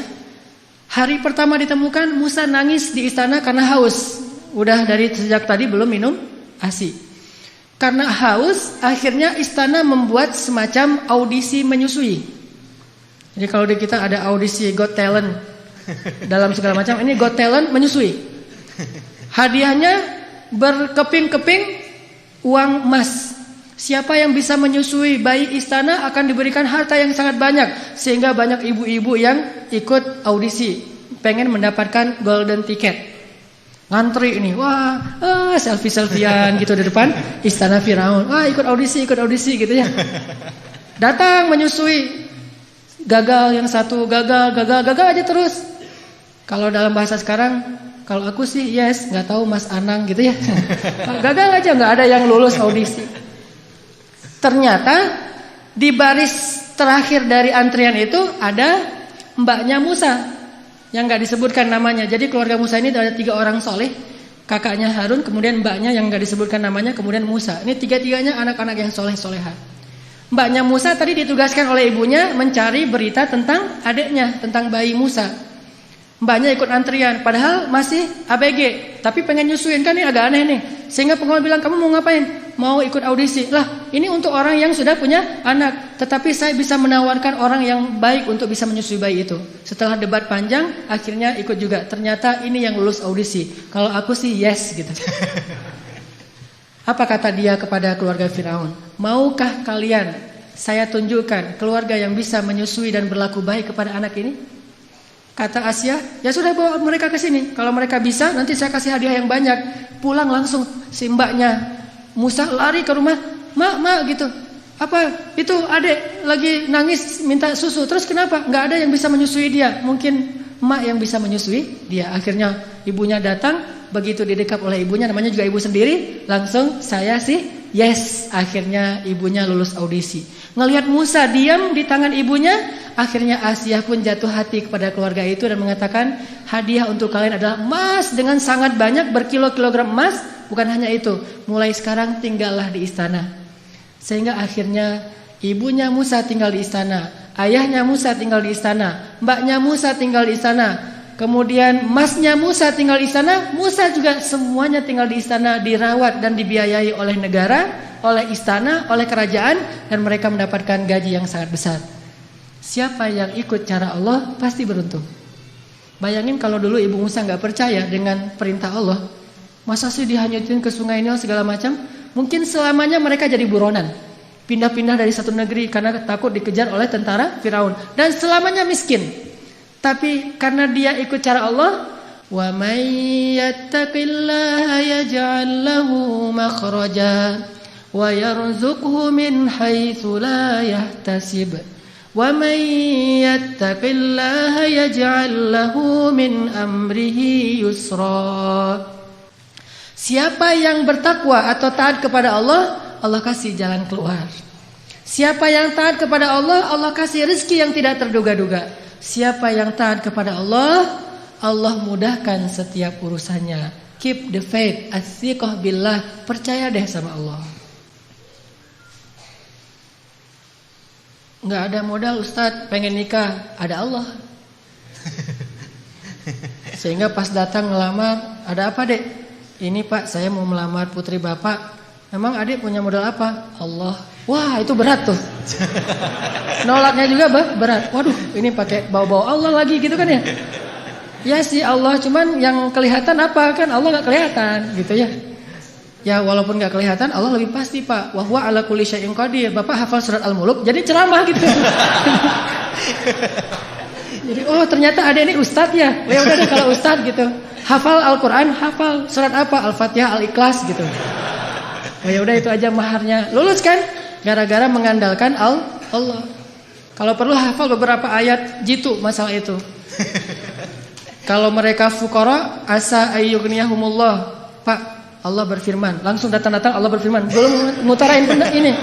A: Hari pertama ditemukan, Musa nangis di istana karena haus. Udah dari sejak tadi belum minum ASI. Karena haus, akhirnya istana membuat semacam audisi menyusui. Jadi kalau di kita ada audisi Got Talent dalam segala macam, ini Got Talent menyusui. Hadiahnya berkeping-keping uang emas. Siapa yang bisa menyusui bayi istana akan diberikan harta yang sangat banyak. Sehingga banyak ibu-ibu yang ikut audisi, pengen mendapatkan golden ticket. Ngantri ini, wah, selfie-selfian gitu di depan istana Firaun. Wah, ikut audisi gitu ya. Datang menyusui. Gagal yang satu, gagal aja terus. Kalau dalam bahasa sekarang, kalau aku sih yes, nggak tahu Mas Anang gitu ya. Gagal aja, nggak ada yang lulus audisi. Ternyata di baris terakhir dari antrian itu ada mbaknya Musa yang nggak disebutkan namanya. Jadi keluarga Musa ini ada 3 orang soleh. kakaknya Harun, kemudian mbaknya yang nggak disebutkan namanya, kemudian Musa. Ini tiga-tiganya anak-anak yang soleh-soleha. Mbaknya Musa tadi ditugaskan oleh ibunya mencari berita tentang adiknya, tentang bayi Musa. Mbaknya ikut antrian, padahal masih ABG, tapi pengen nyusuin, kan ini agak aneh nih. Sehingga pengawal bilang, kamu mau ngapain? Mau ikut audisi. Lah, ini untuk orang yang sudah punya anak, tetapi saya bisa menawarkan orang yang baik untuk bisa menyusui bayi itu. Setelah debat panjang, akhirnya ikut juga. Ternyata ini yang lulus audisi. Kalau aku sih yes gitu. Apa kata dia kepada keluarga Firaun? Maukah kalian saya tunjukkan keluarga yang bisa menyusui dan berlaku baik kepada anak ini? Kata Asia, ya sudah bawa mereka ke sini. Kalau mereka bisa, nanti saya kasih hadiah yang banyak. Pulang langsung si mbaknya Musa lari ke rumah, mak gitu. Apa itu adik lagi nangis minta susu. Terus kenapa? Nggak ada yang bisa menyusui dia. Mungkin mak yang bisa menyusui dia. Akhirnya ibunya datang. Begitu didekap oleh ibunya, namanya juga ibu sendiri, langsung saya sih yes. Akhirnya ibunya lulus audisi. Ngelihat Musa diam di tangan ibunya, akhirnya Asia pun jatuh hati kepada keluarga itu dan mengatakan, hadiah untuk kalian adalah emas dengan sangat banyak, berkilo-kilogram emas. Bukan hanya itu, mulai sekarang tinggallah di istana. Sehingga akhirnya ibunya Musa tinggal di istana, ayahnya Musa tinggal di istana, mbaknya Musa tinggal di istana, kemudian masnya Musa tinggal di istana. Musa juga semuanya tinggal di istana, dirawat dan dibiayai oleh negara, oleh istana, oleh kerajaan, dan mereka mendapatkan gaji yang sangat besar. Siapa yang ikut cara Allah pasti beruntung. Bayangin kalau dulu ibu Musa nggak percaya dengan perintah Allah, masa sih dihanyutin ke sungai Nil segala macam? Mungkin selamanya mereka jadi buronan, pindah-pindah dari satu negeri karena takut dikejar oleh tentara Firaun, dan selamanya miskin. Tapi karena dia ikut cara Allah, wa may yattaqillaha yaj'al lahu makhraja wa yarzuqhu min haitsu la yahtasib. Wa may yattaqillaha yaj'al lahu min amrihi yusra. Siapa yang bertakwa atau taat kepada Allah, Allah kasih jalan keluar. Siapa yang taat kepada Allah, Allah kasih rezeki yang tidak terduga-duga. Siapa yang taat kepada Allah, Allah mudahkan setiap urusannya. Keep the faith, as-siqah billah, percaya deh sama Allah. Nggak ada modal Ustadz, pengen nikah, ada Allah. Sehingga pas datang ngelamar, ada apa dek? Ini pak, saya mau melamar putri bapak. Emang adik punya modal apa? Allah. Wah, itu berat tuh. Nolaknya juga berat. Waduh, ini pakai bawa-bawa Allah lagi gitu kan ya? Ya sih Allah, cuman yang kelihatan apa kan? Allah nggak kelihatan gitu ya. Ya walaupun nggak kelihatan, Allah lebih pasti pak. Wa huwa ala kulli syai'in qadir. Bapak hafal surat Al-Muluk, jadi ceramah gitu. Jadi oh ternyata ada ini ustadz ya. Ya udah deh kalau ustadz gitu. Hafal Al-Quran, hafal surat apa? Al-Fatihah, Al-Ikhlas gitu. Oh ya udah itu aja maharnya. Lulus kan? Gara-gara mengandalkan Allah. Kalau perlu hafal beberapa ayat jitu masalah itu. Kalau mereka fuqara, asa ayyughniyahumullah. Pak, Allah berfirman. Langsung datang-datang Allah berfirman. Belum ngutarain ini.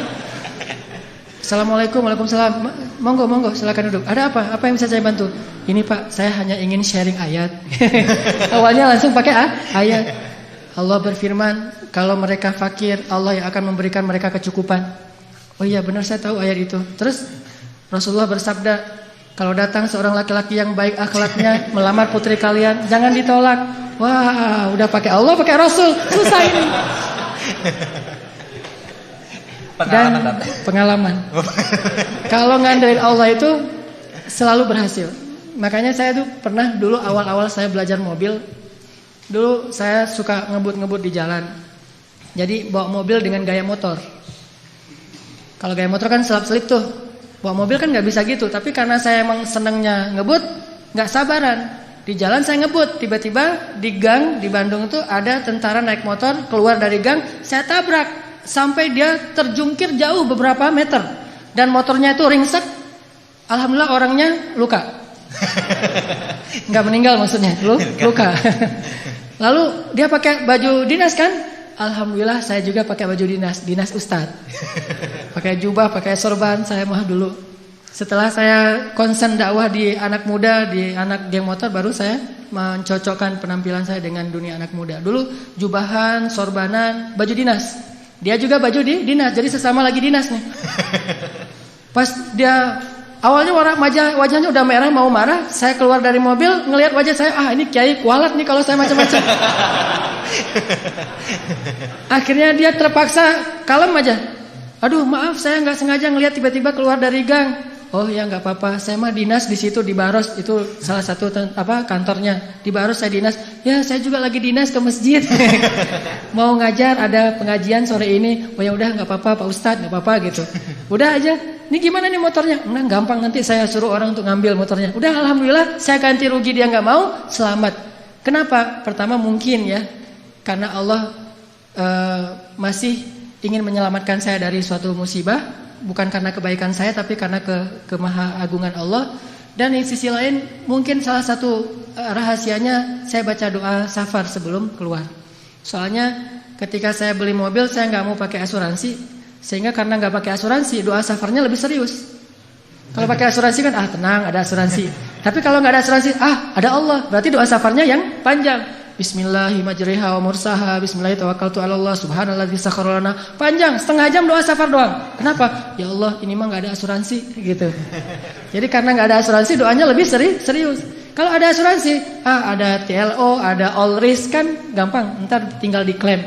A: Assalamualaikum, waalaikumsalam. Monggo, silakan duduk. Ada apa? Apa yang bisa saya bantu? Ini Pak, saya hanya ingin sharing ayat. Awalnya langsung pakai ayat. Allah berfirman, kalau mereka fakir, Allah yang akan memberikan mereka kecukupan. Oh iya benar, saya tahu ayat itu. Terus Rasulullah bersabda, kalau datang seorang laki-laki yang baik akhlaknya melamar putri kalian, jangan ditolak. Wah, udah pakai Allah, pakai Rasul, susah ini. Pengalaman. Kalau ngandelin Allah itu selalu berhasil. Makanya saya tuh pernah dulu awal-awal saya belajar mobil. Dulu saya suka ngebut-ngebut di jalan. Jadi bawa mobil dengan gaya motor. Kalau gaya motor kan selap-selip tuh. Bawa mobil kan nggak bisa gitu. Tapi karena saya emang senengnya ngebut, nggak sabaran. Di jalan saya ngebut. Tiba-tiba di gang di Bandung tuh ada tentara naik motor keluar dari gang. Saya tabrak. Sampai dia terjungkir jauh beberapa meter. Dan motornya itu ringsek. Alhamdulillah orangnya luka. Nggak meninggal maksudnya, luka. Lalu dia pakai baju dinas kan? Alhamdulillah saya juga pakai baju dinas ustadz. Pakai jubah, pakai sorban, saya mah dulu Setelah saya konsen dakwah di anak muda, di anak geng motor, baru saya mencocokkan penampilan saya dengan dunia anak muda. Dulu jubahan, sorbanan, baju dinas. Dia juga baju dinas, jadi sesama lagi dinas nih. Pas dia awalnya wajahnya udah merah mau marah, saya keluar dari mobil ngelihat wajah saya, ini kiai kualat nih kalau saya macam-macam. Akhirnya dia terpaksa kalem aja. Aduh maaf saya nggak sengaja ngelihat tiba-tiba keluar dari gang. Oh ya nggak apa-apa, saya mah dinas di situ di Baros, itu salah satu kantornya di Baros saya dinas. Ya saya juga lagi dinas ke masjid, mau ngajar ada pengajian sore ini. Oh ya udah nggak apa-apa Pak Ustadz, nggak apa-apa gitu. Udah aja. Ini gimana nih motornya? Nah gampang, nanti saya suruh orang untuk ngambil motornya. Udah alhamdulillah saya ganti rugi, dia nggak mau, selamat. Kenapa? Pertama mungkin ya karena Allah masih ingin menyelamatkan saya dari suatu musibah. Bukan karena kebaikan saya, tapi karena kemahaagungan Allah. Dan di sisi lain mungkin salah satu rahasianya saya baca doa safar sebelum keluar. Soalnya ketika saya beli mobil saya nggak mau pakai asuransi, sehingga karena nggak pakai asuransi doa safarnya lebih serius. Kalau pakai asuransi kan tenang ada asuransi. Tapi kalau nggak ada asuransi ada Allah, berarti doa safarnya yang panjang. Bismillahirrahmanirrahim wa mursaha bismillahirrahmanirrahim subhanalladzi sakhkhara lana. Panjang, setengah jam doa safar doang. Kenapa? Ya Allah, ini mah enggak ada asuransi gitu. Jadi karena enggak ada asuransi doanya lebih serius. Kalau ada asuransi, ada TLO, ada all risk kan gampang, ntar tinggal diklaim.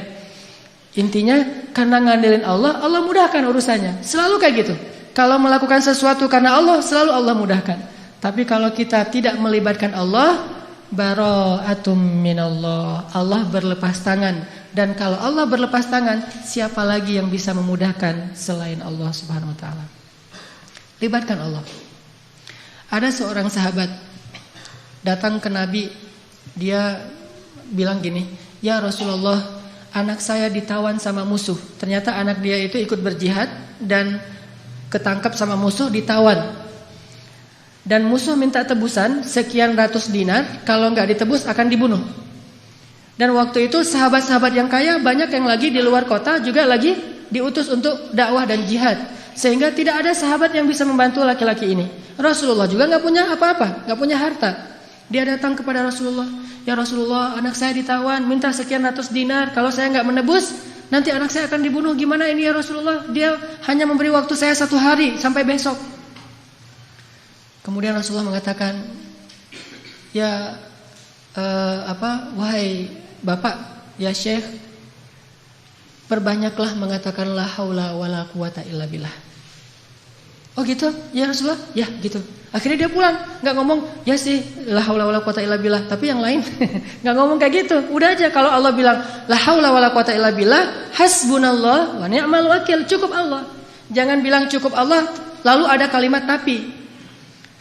A: Intinya karena ngandelin Allah, Allah mudahkan urusannya. Selalu kayak gitu. Kalau melakukan sesuatu karena Allah, selalu Allah mudahkan. Tapi kalau kita tidak melibatkan Allah, bara'atum minallah, Allah berlepas tangan. Dan kalau Allah berlepas tangan, siapa lagi yang bisa memudahkan selain Allah Subhanahu wa taala? Libatkan Allah. Ada seorang sahabat datang ke Nabi, dia bilang gini, "Ya Rasulullah, anak saya ditawan sama musuh." Ternyata anak dia itu ikut berjihad dan ketangkap sama musuh, ditawan. Dan musuh minta tebusan sekian ratus dinar, kalau nggak ditebus akan dibunuh. Dan waktu itu sahabat-sahabat yang kaya banyak yang lagi di luar kota juga lagi diutus untuk dakwah dan jihad, sehingga tidak ada sahabat yang bisa membantu laki-laki ini. Rasulullah juga nggak punya apa-apa, nggak punya harta. Dia datang kepada Rasulullah, "Ya Rasulullah, anak saya ditawan, minta sekian ratus dinar, kalau saya nggak menebus nanti anak saya akan dibunuh. Gimana ini ya Rasulullah? Dia hanya memberi waktu saya 1 hari sampai besok." Kemudian Rasulullah mengatakan, "Ya wahai Bapak, ya Syekh, perbanyaklah mengatakan la haula wala quwata illa billah." Oh gitu? Ya Rasulullah? Ya gitu. Akhirnya dia pulang, enggak ngomong, "Ya sih, la haula wala quwata illa billah," tapi yang lain enggak ngomong kayak gitu. Udah aja kalau Allah bilang la haula wala quwata illa billah, hasbunallah wa ni'mal wakil, cukup Allah. Jangan bilang cukup Allah lalu ada kalimat tapi.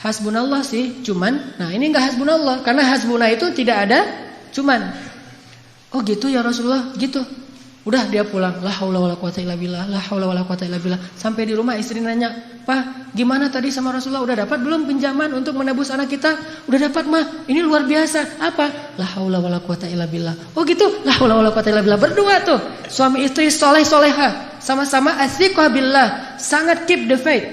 A: Hasbunallah sih, cuman. Nah ini enggak hasbunallah, karena hasbuna itu tidak ada cuman. Oh gitu ya Rasulullah, gitu. Udah dia pulang, la haula wala quwata illa billah, la haula wala quwata illa billah. Sampai di rumah istri nanya, "Pak, gimana tadi sama Rasulullah? Udah dapat belum pinjaman untuk menebus anak kita?" "Udah dapat mah, ini luar biasa." "Apa?" "La haula wala quwata illa billah." "Oh gitu, la haula wala quwata illa billah." Berdua tuh, suami istri soleh-soleha, sama-sama asyqah billah, sangat keep the faith.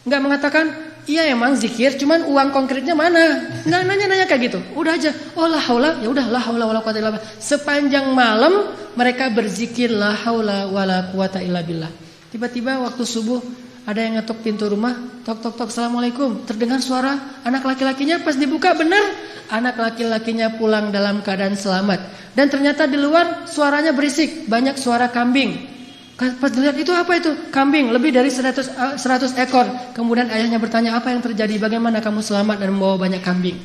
A: Enggak mengatakan, "Iya emang zikir, cuman uang konkretnya mana?" Enggak nanya-nanya kayak gitu. Udah aja, "Oh la haula," ya udah la haula wala quwata illa billah. Sepanjang malam mereka berzikir la haula wala quwata illa billah. Tiba-tiba waktu subuh ada yang ngetok pintu rumah, tok tok tok, "Assalamualaikum." Terdengar suara anak laki-lakinya, pas dibuka benar anak laki-lakinya pulang dalam keadaan selamat. Dan ternyata di luar suaranya berisik, banyak suara kambing. Pas dilihat itu apa itu? Kambing, lebih dari 100 ekor. Kemudian ayahnya bertanya, "Apa yang terjadi? Bagaimana kamu selamat dan membawa banyak kambing?"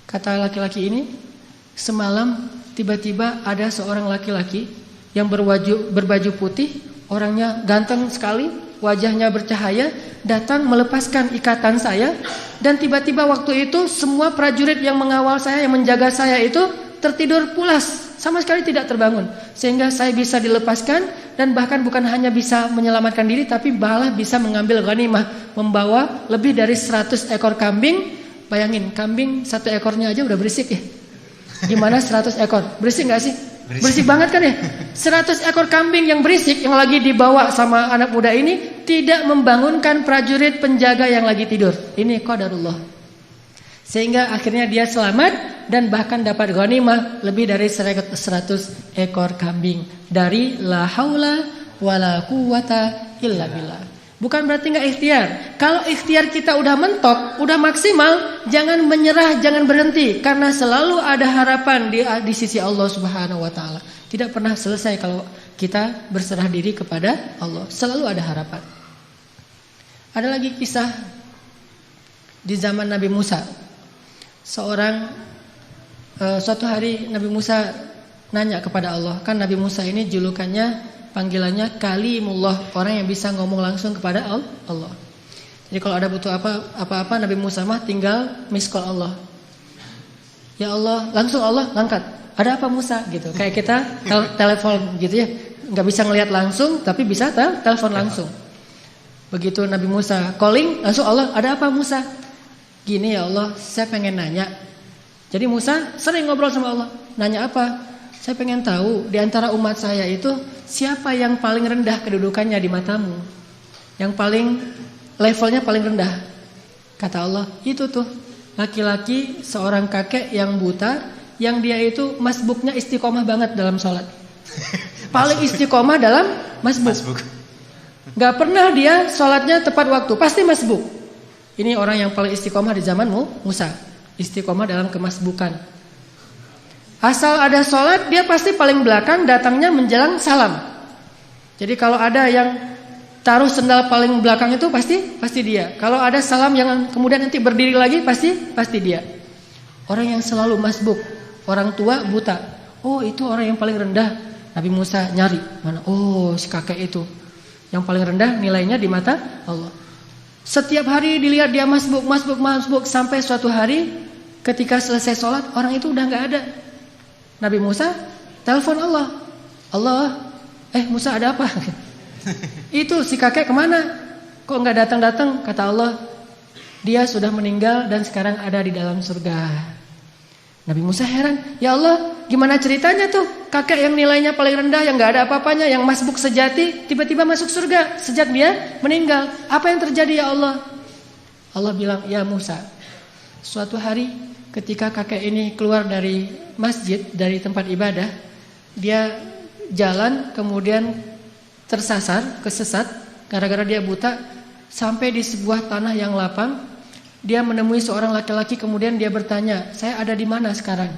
A: Kata laki-laki ini, "Semalam tiba-tiba ada seorang laki-laki yang berbaju putih, orangnya ganteng sekali, wajahnya bercahaya, datang melepaskan ikatan saya. Dan tiba-tiba waktu itu semua prajurit yang mengawal saya, yang menjaga saya itu tertidur pulas, sama sekali tidak terbangun. Sehingga saya bisa dilepaskan dan bahkan bukan hanya bisa menyelamatkan diri, tapi malah bisa mengambil ghanimah, membawa lebih dari 100 ekor kambing." Bayangin, kambing 1 ekornya aja udah berisik ya. Gimana 100 ekor? Berisik gak sih? Berisik banget kan ya? 100 ekor kambing yang berisik yang lagi dibawa sama anak muda ini tidak membangunkan prajurit penjaga yang lagi tidur. Ini qadarullah. Sehingga akhirnya dia selamat dan bahkan dapat ghanimah lebih dari 100 ekor kambing dari la haula wala quwata illa billah. Bukan berarti enggak ikhtiar. Kalau ikhtiar kita udah mentok, udah maksimal, jangan menyerah, jangan berhenti karena selalu ada harapan di sisi Allah Subhanahu wa taala. Tidak pernah selesai kalau kita berserah diri kepada Allah. Selalu ada harapan. Ada lagi kisah di zaman Nabi Musa. Suatu hari Nabi Musa nanya kepada Allah. Kan Nabi Musa ini julukannya, panggilannya Kalimullah, orang yang bisa ngomong langsung kepada Allah. Jadi kalau ada butuh apa-apa Nabi Musa mah tinggal miss call Allah. Ya Allah, langsung Allah ngangkat. Ada apa Musa gitu. Kayak kita telepon gitu ya. Enggak bisa ngelihat langsung tapi bisa telepon langsung. Begitu Nabi Musa calling, langsung Allah, ada apa Musa? Gini ya Allah, saya pengen nanya. Jadi Musa sering ngobrol sama Allah. Nanya apa? Saya pengen tahu di antara umat saya itu siapa yang paling rendah kedudukannya di matamu? Yang paling levelnya paling rendah. Kata Allah, itu tuh laki-laki seorang kakek yang buta, yang dia itu masbuknya istiqomah banget dalam sholat. Paling istiqomah dalam masbuk. Gak pernah dia sholatnya tepat waktu, pasti masbuk. Ini orang yang paling istiqomah di zamanmu, Musa. Istiqomah dalam kemasbukan. Asal ada sholat, dia pasti paling belakang, datangnya menjelang salam. Jadi kalau ada yang taruh sendal paling belakang itu pasti dia. Kalau ada salam yang kemudian nanti berdiri lagi pasti dia. Orang yang selalu masbuk, orang tua buta. Oh, itu orang yang paling rendah. Nabi Musa nyari mana? Oh, si kakek itu yang paling rendah nilainya di mata Allah. Setiap hari dilihat dia masbuk sampai suatu hari ketika selesai sholat orang itu udah nggak ada. Nabi Musa telepon Allah, Musa ada apa? Itu si kakek kemana? Kok nggak datang? Kata Allah, dia sudah meninggal dan sekarang ada di dalam surga. Nabi Musa heran, ya Allah, gimana ceritanya tuh kakek yang nilainya paling rendah, yang nggak ada apa-apanya, yang masbuk sejati, tiba-tiba masuk surga sejak dia meninggal. Apa yang terjadi ya Allah? Allah bilang, ya Musa, suatu hari ketika kakek ini keluar dari masjid, dari tempat ibadah, dia jalan kemudian kesesat gara-gara dia buta, sampai di sebuah tanah yang lapang. Dia menemui seorang laki-laki, kemudian dia bertanya, saya ada di mana sekarang?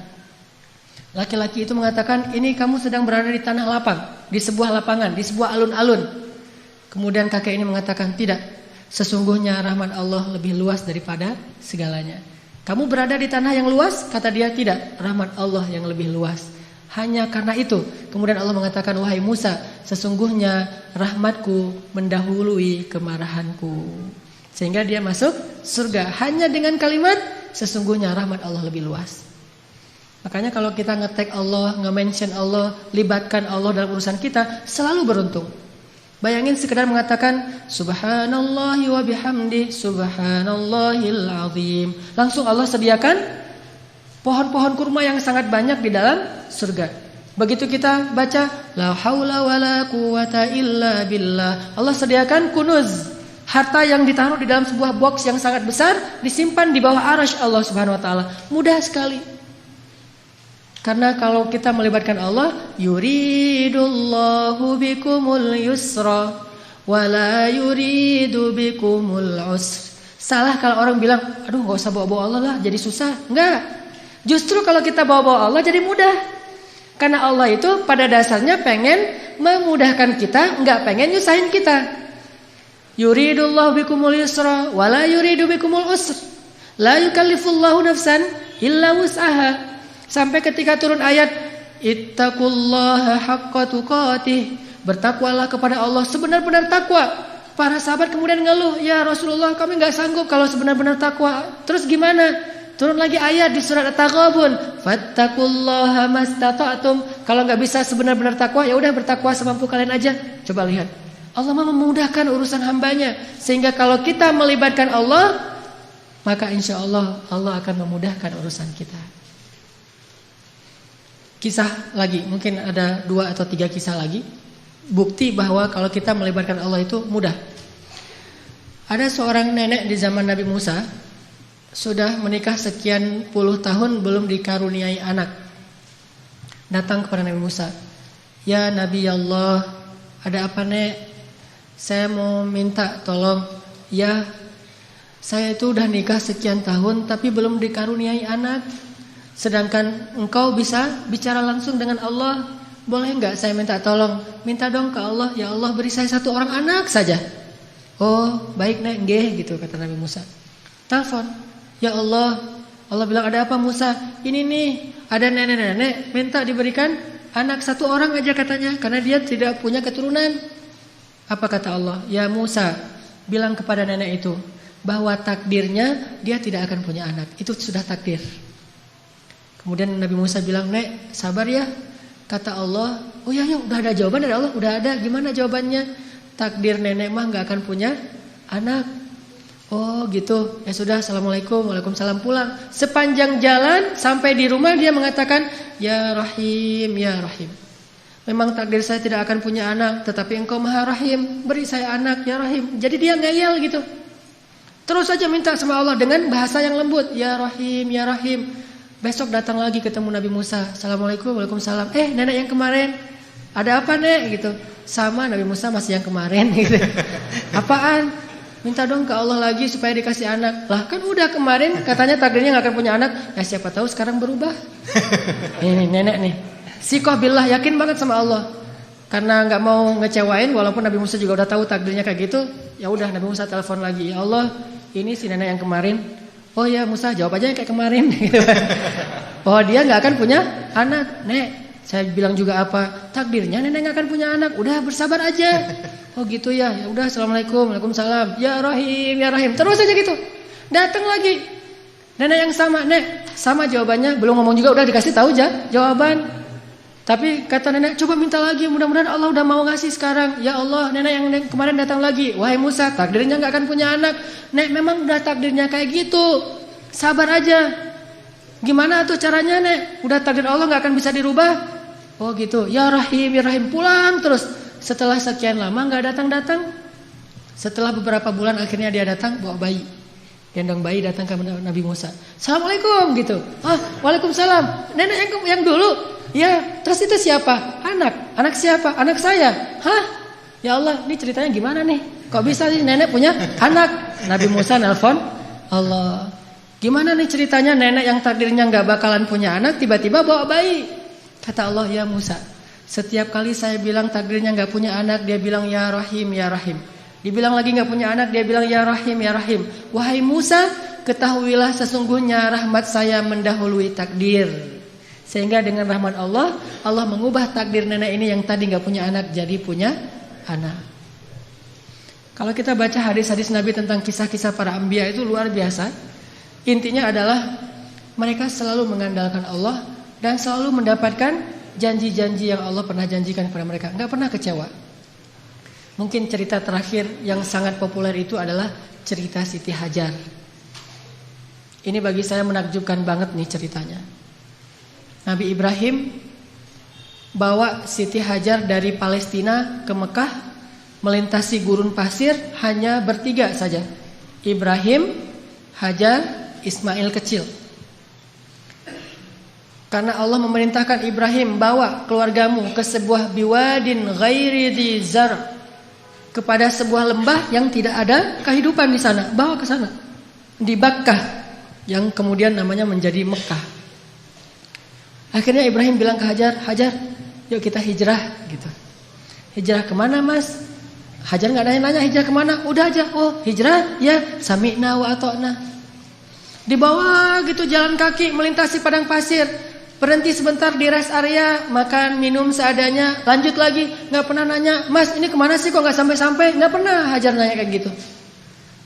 A: Laki-laki itu mengatakan, ini kamu sedang berada di tanah lapang, di sebuah lapangan, di sebuah alun-alun. Kemudian kakek ini mengatakan, tidak, sesungguhnya rahmat Allah lebih luas daripada segalanya. Kamu berada di tanah yang luas? Kata dia, tidak, rahmat Allah yang lebih luas. Hanya karena itu, kemudian Allah mengatakan, wahai Musa, sesungguhnya rahmatku mendahului kemarahanku. Sehingga dia masuk surga hanya dengan kalimat, sesungguhnya rahmat Allah lebih luas. Makanya kalau kita nge-tag Allah, nge-mention Allah, libatkan Allah dalam urusan kita, selalu beruntung. Bayangin sekedar mengatakan subhanallahi wa bihamdi subhanallahil azim, langsung Allah sediakan pohon-pohon kurma yang sangat banyak di dalam surga. Begitu kita baca la haula wala quwata illa billah, Allah sediakan kunuz, harta yang ditaruh di dalam sebuah box yang sangat besar, disimpan di bawah arasy Allah Subhanahu wa taala. Mudah sekali. Karena kalau kita melibatkan Allah, yuridullahu bikumul yusra wa la yuridu bikumul usra. Salah kalau orang bilang, aduh enggak usah bawa-bawa Allah lah, jadi susah. Enggak. Justru kalau kita bawa-bawa Allah jadi mudah. Karena Allah itu pada dasarnya pengen memudahkan kita, enggak pengen nyusahin kita. Yuridullahu bikumul yusra wa la yuridu bikumul usra. La yukallifullahu nafsan illa wus'aha. Sampai ketika turun ayat ittaqullaha haqqa tuqatih, bertakwalah kepada Allah sebenar-benar takwa. Para sahabat kemudian ngeluh, ya Rasulullah, kami enggak sanggup kalau sebenar-benar takwa. Terus gimana? Turun lagi ayat di surat At-Taghabun, fattaqullaha mastata'tum. Kalau enggak bisa sebenar-benar takwa, ya udah bertakwa semampu kalian aja. Coba lihat. Allah memudahkan urusan hambanya, sehingga kalau kita melibatkan Allah, maka insya Allah Allah akan memudahkan urusan kita. Kisah lagi, mungkin ada 2 atau 3 kisah lagi, bukti bahwa kalau kita melibatkan Allah itu mudah. Ada seorang nenek di zaman Nabi Musa, sudah menikah sekian puluh tahun belum dikaruniai anak. Datang kepada Nabi Musa, "Ya Nabi Allah, ada apa nek? Saya mau minta tolong. Ya, saya itu udah nikah sekian tahun tapi belum dikaruniai anak. Sedangkan engkau bisa bicara langsung dengan Allah. Boleh enggak saya minta tolong? Minta dong ke Allah, ya Allah beri saya satu orang anak saja." "Oh, baik nek, nggih," gitu kata Nabi Musa. Telepon, "Ya Allah." Allah bilang, "Ada apa Musa?" "Ini nih, ada nenek-nenek minta diberikan anak satu orang aja katanya, karena dia tidak punya keturunan." Apa kata Allah? "Ya Musa, bilang kepada nenek itu bahwa takdirnya dia tidak akan punya anak. Itu sudah takdir." Kemudian Nabi Musa bilang, "Nek, sabar ya." Kata Allah, "Oh ya, udah ada jawaban dari Allah, udah ada. Gimana jawabannya?" "Takdir nenek mah gak akan punya anak." "Oh gitu, ya sudah, assalamualaikum." Waalaikumsalam, pulang. Sepanjang jalan sampai di rumah dia mengatakan, "Ya Rahim, ya Rahim, memang takdir saya tidak akan punya anak, tetapi engkau Maha Rahim, beri saya anak ya Rahim." Jadi dia ngeyel gitu. Terus saja minta sama Allah dengan bahasa yang lembut, "Ya Rahim, ya Rahim." Besok datang lagi ketemu Nabi Musa, "Assalamualaikum." Waalaikumsalam. "Nenek yang kemarin, ada apa nek?" gitu. Sama Nabi Musa masih yang kemarin gitu. "Apaan?" "Minta dong ke Allah lagi supaya dikasih anak." "Lah kan udah kemarin katanya takdirnya gak akan punya anak." "Ya siapa tahu sekarang berubah." Ini nenek nih, sikoh billah, yakin banget sama Allah. Karena gak mau ngecewain, walaupun Nabi Musa juga udah tahu takdirnya kayak gitu. Ya udah, Nabi Musa telepon lagi, "Ya Allah, ini si nenek yang kemarin." "Oh ya Musa, jawab aja kayak kemarin." Gitu. "Oh dia gak akan punya anak." "Nek, saya bilang juga apa? Takdirnya nenek gak akan punya anak. Udah bersabar aja." "Oh gitu ya. Ya udah, assalamualaikum." Waalaikumsalam. "Ya Rahim, ya Rahim." Terus aja gitu. Datang lagi nenek yang sama, "Nek, sama jawabannya." Belum ngomong juga udah dikasih tahu jawaban. Tapi kata nenek, "Coba minta lagi, mudah-mudahan Allah udah mau ngasih sekarang." "Ya Allah, nenek yang kemarin datang lagi, wahai Musa, takdirnya gak akan punya anak. Nek, memang udah takdirnya kayak gitu. Sabar aja. Gimana tuh caranya nek? Udah takdir Allah gak akan bisa dirubah." "Oh gitu, ya Rahim, ya Rahim." Pulang terus. Setelah sekian lama gak datang-datang. Setelah beberapa bulan akhirnya dia datang bawa bayi. Gendong bayi datang ke Nabi Musa. "Assalamualaikum." gitu. "Ah, waalaikumsalam. Nenek yang dulu." "Ya, terus itu siapa?" "Anak. Anak siapa?" "Anak saya." "Hah? Ya Allah, ini ceritanya gimana nih? Kok bisa sih nenek punya anak?" Nabi Musa nelpon Allah. "Gimana nih ceritanya nenek yang takdirnya gak bakalan punya anak tiba-tiba bawa bayi?" Kata Allah, "Ya Musa, setiap kali saya bilang takdirnya gak punya anak, dia bilang ya Rahim, ya Rahim. Dibilang lagi gak punya anak, dia bilang ya Rahim, ya Rahim. Wahai Musa, ketahuilah sesungguhnya rahmat saya mendahului takdir." Sehingga dengan rahmat Allah, Allah mengubah takdir nenek ini yang tadi gak punya anak jadi punya anak. Kalau kita baca hadis-hadis Nabi tentang kisah-kisah para anbiya itu luar biasa. Intinya adalah mereka selalu mengandalkan Allah dan selalu mendapatkan janji-janji yang Allah pernah janjikan kepada mereka. Enggak pernah kecewa. Mungkin cerita terakhir yang sangat populer itu adalah cerita Siti Hajar. Ini bagi saya menakjubkan banget nih ceritanya. Nabi Ibrahim bawa Siti Hajar dari Palestina ke Mekah, melintasi gurun pasir hanya bertiga saja. Ibrahim, Hajar, Ismail kecil. Karena Allah memerintahkan Ibrahim, bawa keluargamu ke sebuah biwadin ghairi dzi zar', kepada sebuah lembah yang tidak ada kehidupan di sana. Bawa ke sana. Di Bakkah, yang kemudian namanya menjadi Mekah. Akhirnya Ibrahim bilang ke Hajar, "Hajar, yuk kita hijrah." gitu. "Hijrah kemana mas?" Hajar gak nanya-nanya hijrah kemana. Udah aja, "Oh hijrah, ya sami'na wa ata'na." Dibawa gitu jalan kaki melintasi padang pasir. Berhenti sebentar di rest area, makan, minum seadanya, lanjut lagi. Gak pernah nanya, "Mas ini kemana sih kok gak sampai-sampai?" Gak pernah Hajar nanya kayak gitu.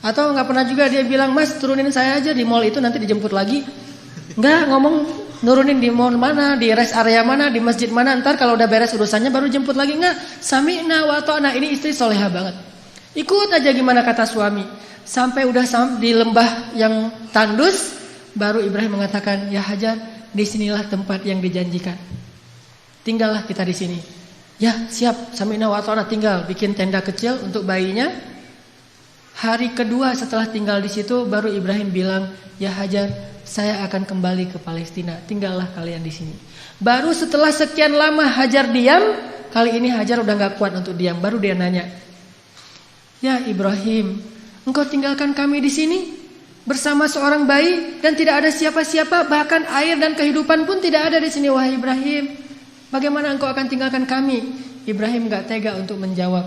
A: Atau gak pernah juga dia bilang, "Mas turunin saya aja di mall itu nanti dijemput lagi." Gak ngomong nurunin di mall mana, di rest area mana, di masjid mana, ntar kalau udah beres urusannya baru jemput lagi. Gak, sami'na wa ata'na. Ini istri soleha banget. Ikut aja gimana kata suami. Sampai udah di lembah yang tandus, baru Ibrahim mengatakan, "Ya Hajar, disinilah tempat yang dijanjikan. Tinggallah kita di sini." "Ya siap, sami'na wa ata'na." Tinggal bikin tenda kecil untuk bayinya. Hari kedua setelah tinggal di situ baru Ibrahim bilang, "Ya Hajar, saya akan kembali ke Palestina. Tinggallah kalian di sini." Baru setelah sekian lama Hajar diam, kali ini Hajar udah gak kuat untuk diam. Baru dia nanya, "Ya Ibrahim, engkau tinggalkan kami di sini bersama seorang bayi dan tidak ada siapa-siapa, bahkan air dan kehidupan pun tidak ada di sini, wahai Ibrahim. Bagaimana engkau akan tinggalkan kami?" Ibrahim gak tega untuk menjawab.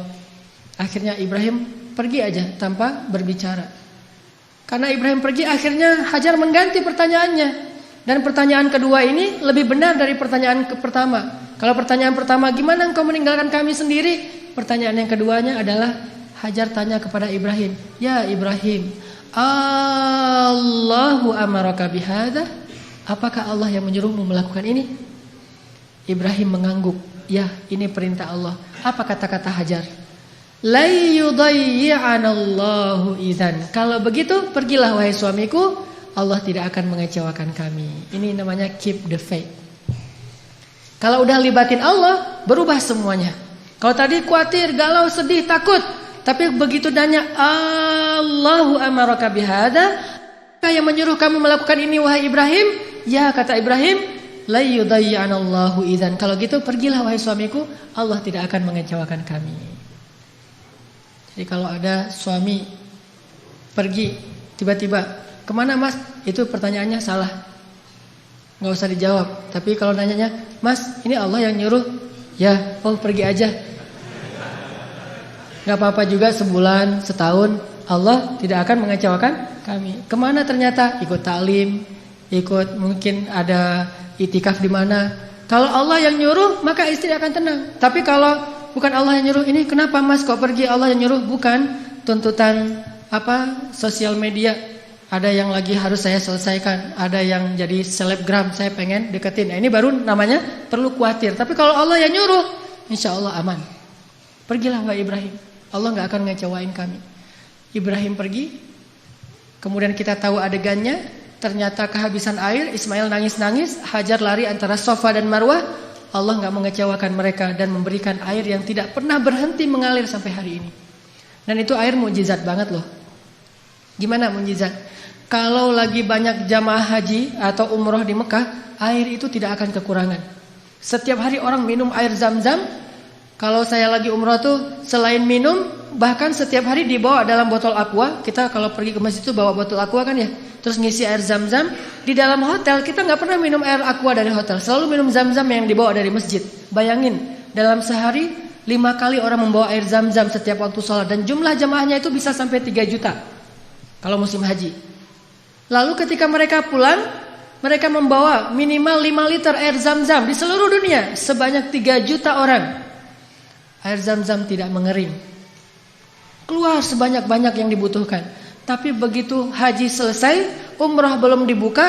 A: Akhirnya Ibrahim pergi aja tanpa berbicara. Karena Ibrahim pergi, akhirnya Hajar mengganti pertanyaannya. Dan pertanyaan kedua ini lebih benar dari pertanyaan pertama. Kalau pertanyaan pertama, "Gimana engkau meninggalkan kami sendiri?" Pertanyaan yang keduanya adalah Hajar tanya kepada Ibrahim, "Ya Ibrahim, Allahu amaraka bihadza? Apakah Allah yang menyuruhmu melakukan ini?" Ibrahim mengangguk, "Ya, ini perintah Allah." Apa kata-kata Hajar? "La yudayyi'anallahu idzan." Kalau begitu, pergilah wahai suamiku, Allah tidak akan mengecewakan kami. Ini namanya keep the faith. Kalau udah libatin Allah, berubah semuanya. Kalau tadi khawatir, galau, sedih, takut, tapi begitu nanya, "Allahu amaraka bihadza?" Yang menyuruh kamu melakukan ini wahai Ibrahim? Ya, kata Ibrahim, "La yudayyi'anallahu idzan." Kalau gitu, pergilah wahai suamiku, Allah tidak akan mengecewakan kami. Jadi kalau ada suami pergi tiba-tiba, "Kemana mas?" Itu pertanyaannya salah, nggak usah dijawab. Tapi kalau nanyanya, "Mas, ini Allah yang nyuruh." "Ya, oh pergi aja." Nggak apa-apa juga sebulan, setahun, Allah tidak akan mengecewakan kami. Kemana ternyata? Ikut taklim, ikut mungkin ada itikaf di mana. Kalau Allah yang nyuruh, maka istri akan tenang. Tapi kalau bukan Allah yang nyuruh, "Ini kenapa mas kok pergi?" Allah yang nyuruh, bukan tuntutan sosial media. Ada yang lagi harus saya selesaikan, ada yang jadi selebgram, saya pengen deketin. Nah, ini baru namanya perlu khawatir. Tapi kalau Allah yang nyuruh, insya Allah aman. Pergilah wahai Ibrahim, Allah gak akan ngecewain kami. Ibrahim pergi, kemudian kita tahu adegannya. Ternyata kehabisan air, Ismail nangis-nangis, Hajar lari antara Safa dan Marwah. Allah gak mengecewakan mereka dan memberikan air yang tidak pernah berhenti mengalir sampai hari ini. Dan itu air mukjizat banget loh. Gimana mukjizat? Kalau lagi banyak jamaah haji atau umroh di Mekah, air itu tidak akan kekurangan. Setiap hari orang minum air Zam-Zam. Kalau saya lagi umroh tuh selain minum, bahkan setiap hari dibawa dalam botol aqua. Kita kalau pergi ke masjid itu bawa botol aqua kan ya. Terus ngisi air Zam-Zam. Di dalam hotel kita gak pernah minum air aqua dari hotel, selalu minum Zam-Zam yang dibawa dari masjid. Bayangin, dalam sehari 5 kali orang membawa air Zam-Zam setiap waktu sholat. Dan jumlah jamaahnya itu bisa sampai 3 juta kalau musim haji. Lalu ketika mereka pulang, mereka membawa minimal 5 liter air Zam-Zam di seluruh dunia. Sebanyak 3 juta orang. Air Zam-Zam tidak mengering, keluar sebanyak-banyak yang dibutuhkan. Tapi begitu haji selesai, umrah belum dibuka,